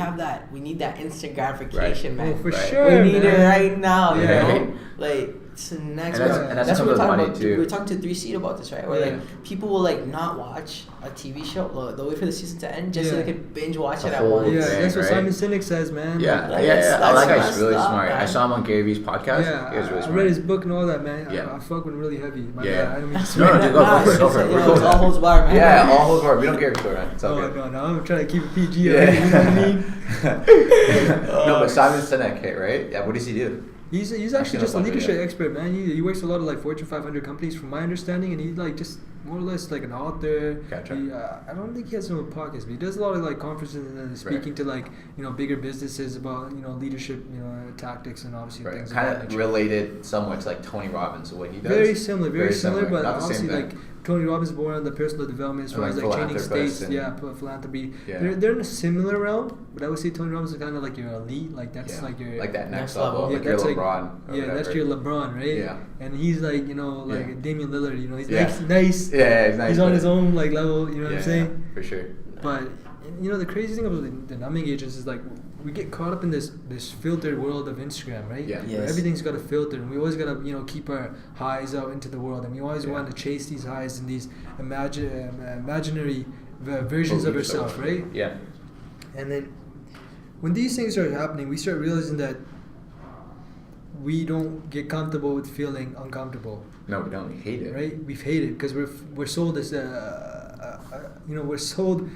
need that instant gratification, man. Oh, for sure. We need it right now, it's the next level. And that's what we're talking about. We were talking to 3C about this, right? Where people will not watch a TV show. They'll wait for the season to end just so they can binge watch it at once. Yeah, that's what Simon Sinek says, man. Yeah, that guy's really smart. Man. I saw him on Gary Vee's podcast. Yeah, he was really smart. I read his book and all that, man. I fuck with him really heavy. My bad. I don't mean to No, dude, go for it. It's all holds bar, man. Yeah, all holds bar. We don't care for it, man. It's all good. No, I'm trying to keep it PG. Yeah. You know what I mean? No, but Simon Sinek, right? Yeah, what does he do? He's actually just a leadership expert, man. He works a lot of Fortune 500 companies, from my understanding, and he just more or less like an author. Gotcha. I don't think he has no podcast, but he does a lot of like conferences and speaking to like bigger businesses about leadership, tactics and obviously things. Kind of related somewhat to like Tony Robbins, what he does. Very similar, but honestly like Tony Robbins is more on the personal development as far as like training states, philanthropy. Yeah. They're in a similar realm, but I would say Tony Robbins is kind of like your elite, like that's like your like that next level, like that's your LeBron. Like, that's your LeBron, right? Yeah. And he's like like Damian Lillard, he's nice. Yeah, he's nice. He's on his own like level, you know what I'm saying? For sure. But the crazy thing about the numbing agents is like we get caught up in this filtered world of Instagram, right? Yeah. Where everything's got a filter, and we always gotta keep our highs out into the world, and we always want to chase these highs and these imaginary versions of ourselves, right? Yeah. And then when these things start happening, we start realizing that we don't get comfortable with feeling uncomfortable. No, we don't. We hate it. Right? We hate it because we're sold this. We're sold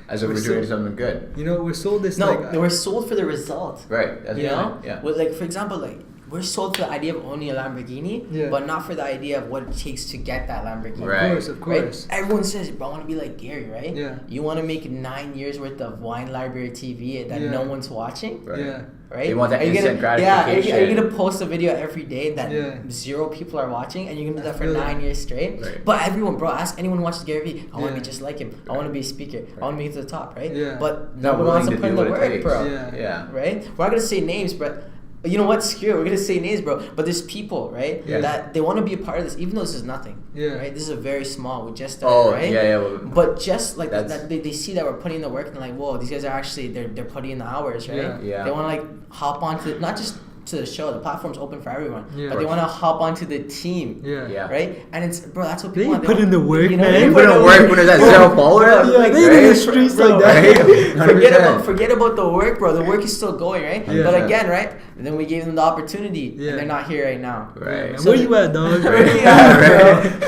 as if we're doing something good. We're sold this. We're sold for the result. Right. That's Yeah. Well, like for example, like we're sold for the idea of owning a Lamborghini, but not for the idea of what it takes to get that Lamborghini. Right. Of course. Right? Everyone says, "Bro, I want to be like Gary," right? Yeah. You want to make 9 years worth of wine library TV that no one's watching. Right. Yeah. Right? You want that instant gratification. Are you gonna post a video every day that 0 people are watching, and you're gonna do that for 9 years straight? Right. But everyone, bro, ask anyone who watches Gary Vee. I want to be just like him. I want to be a speaker. I want to make it to the top, right? Yeah. But no one wants to put in the work, bro. Yeah. Right? We're not gonna say names, but. You know what? Screw it. We're gonna say names, bro. But there's people, right? Yeah. That they want to be a part of this, even though this is nothing. Yeah. Right. This is a very small. We just started, right? Yeah. Well, but just like that, they see that we're putting in the work and like, whoa, these guys are actually they're putting in the hours, right? Yeah. They want to like hop onto not just to the show. The platform's open for everyone, but they Of want to hop onto the team. Yeah. Right. And it's that's what people want. Put in the work, man. They put in the work when there's that 0 followers. Yeah, they in the streets like that. Forget about the work, bro. The work is still going, right? Yeah. But again, right? And then we gave them the opportunity, and they're not here right now. Right. Yeah, so where you at, dog? Where you at,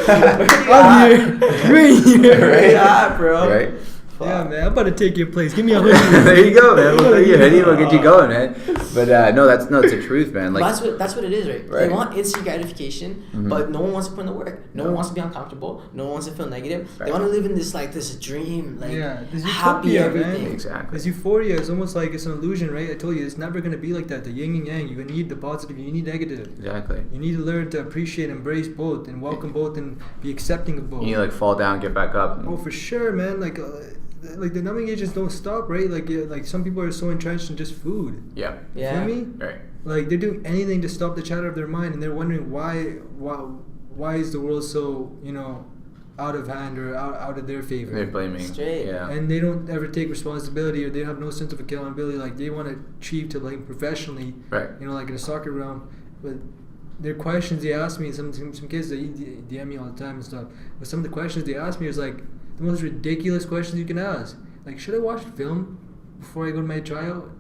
bro? I'm here. Where you at, bro? Right. Yeah, man, I'm about to take your place. Give me a hoodie. There you go, man. We'll take your hoodie. We'll get you going, man. But it's the truth, man. Like that's what it is, right? They want instant gratification, but no one wants to put in the work. No one wants to be uncomfortable. No one wants to feel negative. Right. They want to live in this dream, this happy utopia, everything. Man. Exactly. This euphoria is almost like it's an illusion, right? I told you it's never gonna be like that. The yin and yang. You need the positive. You need negative. Exactly. You need to learn to appreciate, embrace both, and welcome both, and be accepting of both. You need to fall down, get back up. Oh, for sure, man. Like the numbing agents don't stop, right? Like some people are so entrenched in just food. Yeah. You feel me? Right. Like they're doing anything to stop the chatter of their mind, and they're wondering why is the world so out of hand or out of their favor. They're blaming. Straight. Yeah. And they don't ever take responsibility, or they have no sense of accountability. Like they want to achieve to like professionally, Right. like in a soccer realm, but. Their questions they ask me, some kids they DM me all the time and stuff. But some of the questions they ask me is like the most ridiculous questions you can ask. Like, should I watch film before I go to my tryout?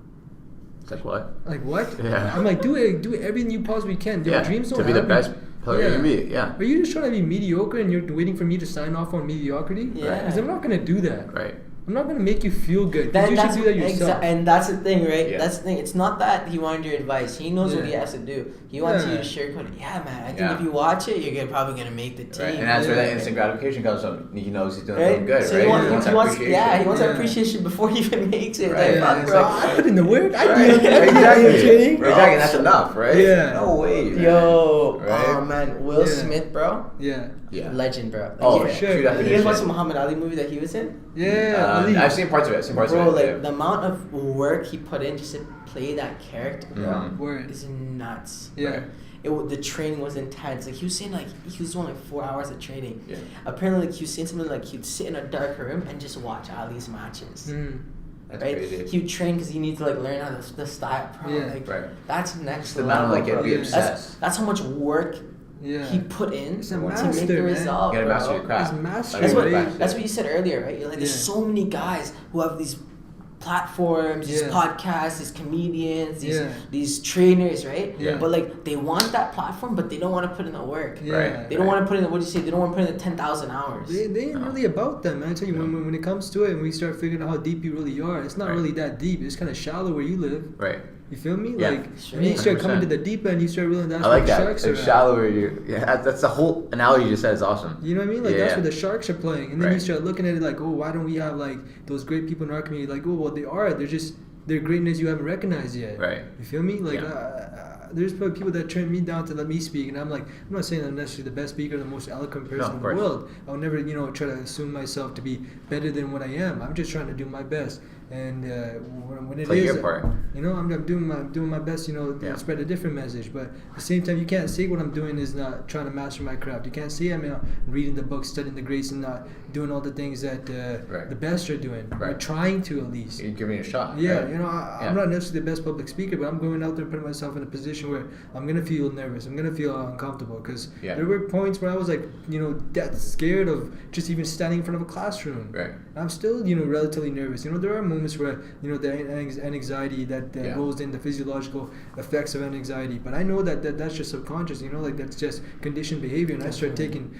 It's like what? Like what? Yeah. I'm like, do everything you possibly can. Your dreams don't to be the best player you can be. Yeah. Are you just trying to be mediocre and you're waiting for me to sign off on mediocrity? Yeah. Because I'm not gonna do that. Right. I'm not gonna make you feel good. You should do that yourself. And that's the thing, right? Yeah. That's the thing. It's not that he wanted your advice. He knows what he has to do. He wants you to sugarcoat it. Yeah, man. I think if you watch it, you're probably gonna make the team. Right. And that's where that instant gratification comes from. He knows he's doing something good, so right? He wants appreciation. he wants that appreciation before he even makes it. Right. Like, bro. I put in the work. I Right. did Exactly. That's enough, right? Yeah. No way. Man. Yo, Right? oh man, Will Smith, bro. Yeah. Legend, bro. Oh, for sure. You guys watch the Muhammad Ali movie that he was in? Yeah. I've seen parts of it. Bro, like the amount of work he put in just to play that character, bro, Word. is nuts. Yeah. The training was intense. Like he was saying, like he was doing like 4 hours of training. Yeah. Apparently, like he was saying something like he'd sit in a dark room and just watch Ali's matches. That's right? crazy. He would train because he needed to like learn how the style. Bro, Yeah. like, that's next The level. amount of bro. be obsessed. That's how much work he put in He's a to master, make the man. result. You gotta master bro. your craft. He's master. That's what you said earlier, right? You're like, there's so many guys who have these platforms, these podcasts, these comedians, these trainers, right? Yeah. But like they want that platform, but they don't want to put in the work. Yeah. They don't want to put in the, they don't want to put in the 10,000 hours. They ain't really about that, man. I tell you, when it comes to it and we start figuring out how deep you really are, it's not really that deep. It's kind of shallow where you live. Right. You feel me? Yeah. Like, and then you start coming to the deep end, you start realizing that's where the sharks are. Like shallower that's the whole analogy you just said is awesome. You know what I mean? Like, that's where the sharks are playing. And then you start looking at it like, oh, why don't we have, like, those great people in our community? Like, oh, well, they're greatness you haven't recognized yet. Right. You feel me? Like, there's probably people that turn me down to let me speak, and I'm like, I'm not saying I'm necessarily the best speaker, the most eloquent person in the world. I'll never, try to assume myself to be better than what I am. I'm just trying to do my best. And when it play is, your part. I'm doing my best, to spread a different message. But at the same time, you can't say what I'm doing is not trying to master my craft. You can't say I'm reading the books, studying the greats, and not doing all the things that the best are doing. Right. Or trying to, at least. You're giving it a shot. Yeah, I'm not necessarily the best public speaker, but I'm going out there and putting myself in a position where I'm gonna feel nervous. I'm gonna feel uncomfortable because there were points where I was like, that scared of just even standing in front of a classroom. Right. I'm still, relatively nervous. There are moments where, the anxiety that goes in, the physiological effects of anxiety. But I know that's just subconscious, that's just conditioned behavior. And I start taking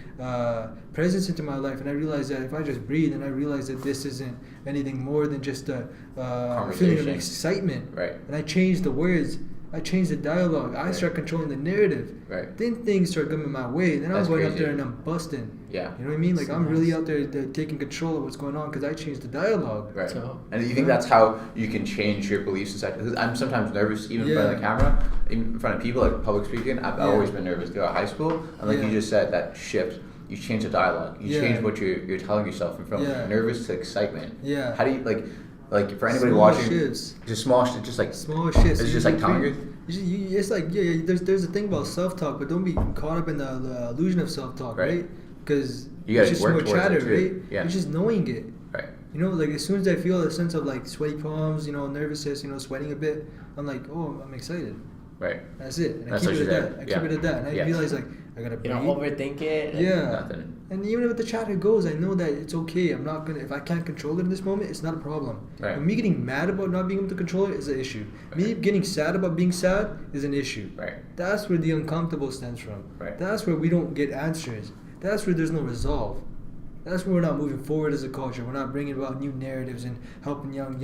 presence into my life, and I realize that if I just breathe, and I realize that this isn't anything more than just a feeling of excitement. Right. And I change the words. I change the dialogue. I start controlling the narrative. Right. Then things start coming my way. Then I'm going up there and I'm busting. Yeah. You know what I mean? Like, I'm really out there taking control of what's going on because I changed the dialogue. Right. So, and do you think that's how you can change your beliefs inside? Because I'm sometimes nervous even in front of the camera, in front of people, like public speaking. I've always been nervous throughout high school. And like you just said, that shift. You change the dialogue. You change what you're telling yourself from nervous to excitement. Yeah. How do you like for anybody watching? Shifts. Just small shifts. Just like small shifts. It's just like telling you. It's like there's a thing about self-talk, but don't be caught up in the illusion of self-talk, right? Because it's just more chatter, right? Yeah. You're just knowing it. Right. Like as soon as I feel a sense of like sweaty palms, nervousness, sweating a bit, I'm like, oh, I'm excited. Right. That's it. And I keep it at that. I keep it at that. And I realize like I gotta breathe. You don't overthink it. Yeah. Nothing. And even if the chatter goes, I know that it's okay. I'm not gonna. If I can't control it in this moment, it's not a problem. Right. And me getting mad about not being able to control it is an issue. Right. Me getting sad about being sad is an issue. Right. That's where the uncomfortable stems from. Right. That's where we don't get answers. That's where there's no resolve. That's where we're not moving forward as a culture. We're not bringing about new narratives and helping young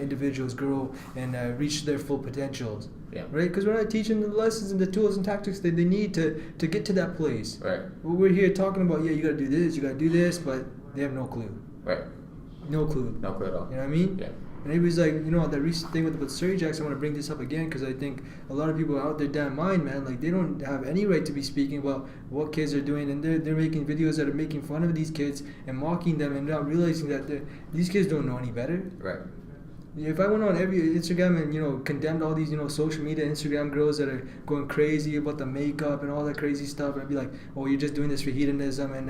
individuals grow and reach their full potentials. Yeah. Right? Because we're not teaching the lessons and the tools and tactics that they need to get to that place. Right. We're here talking about, you got to do this, but they have no clue. Right. No clue. No clue at all. You know what I mean? Yeah. And everybody's like, that recent thing with Surrey Jacks, I want to bring this up again because I think a lot of people are out there damn mind, man. Like, they don't have any right to be speaking about what kids are doing, and they're making videos that are making fun of these kids and mocking them and not realizing that these kids don't know any better. Right. If I went on every Instagram and condemned all these social media Instagram girls that are going crazy about the makeup and all that crazy stuff, I'd be like, oh, you're just doing this for hedonism and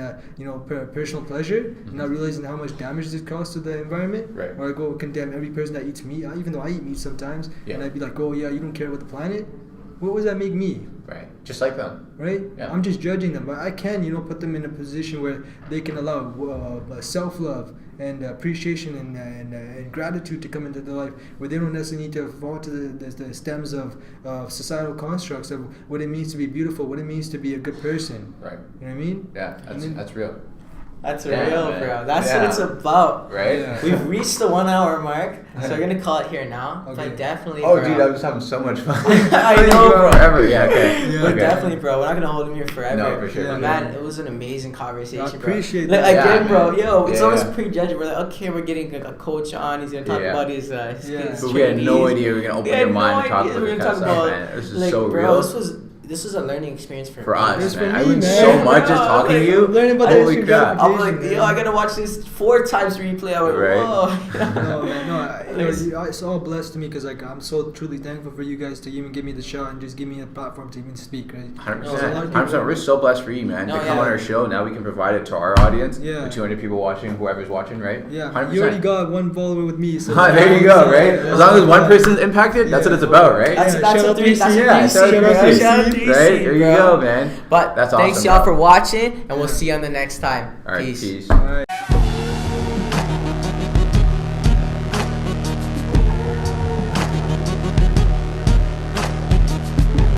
personal pleasure, not realizing how much damage this causes to the environment. Right. Or I go condemn every person that eats meat, even though I eat meat sometimes, and I'd be like, oh yeah, you don't care about the planet. What does that make me? Right. Just like them. Right? Yeah. I'm just judging them, but I can, put them in a position where they can allow self-love and appreciation and gratitude to come into their life, where they don't necessarily need to fall to the stems of societal constructs of what it means to be beautiful, what it means to be a good person. Right. You know what I mean? Yeah, that's real. That's real, bro. That's what it's about. Right? Yeah. We've reached the 1 hour mark, so we're going to call it here now. Okay. But definitely, Oh, bro. dude, I was having so much fun. I know, bro. Forever. Yeah, okay. Yeah. But Okay. definitely, bro. We're not going to hold him here forever. No, for sure. But man, it was an amazing conversation, I bro. appreciate like, that. again, bro, it's Yeah, always yeah. prejudged. We're like, okay, we're getting a coach on. He's going to talk about his But we had no idea we were going to open your mind and talk about this kind of stuff, man. This is so bro, real. This was a learning experience for us, man. me, I learned man. so much just Bro, talking to you. Learning about Holy the crap. I'm like, I gotta watch this 4 times replay. I went, Right. whoa. No, man, it's all blessed to me because I'm so truly thankful for you guys to even give me the shot and just give me a platform to even speak, right? 100%. 100%. We're so blessed for you, man. To come on our show, now we can provide it to our audience. Yeah. The 200 people watching, whoever's watching, right? Yeah. 100%. You already got one follower with me. So there you go, right? As long as one person's impacted, that's what it's about, right? That's shout what out 3C. Shout out 3C. Right? There you go, man. But that's thanks awesome, y'all bro. for watching, and we'll see you on the next time. All right, Peace. peace. All right.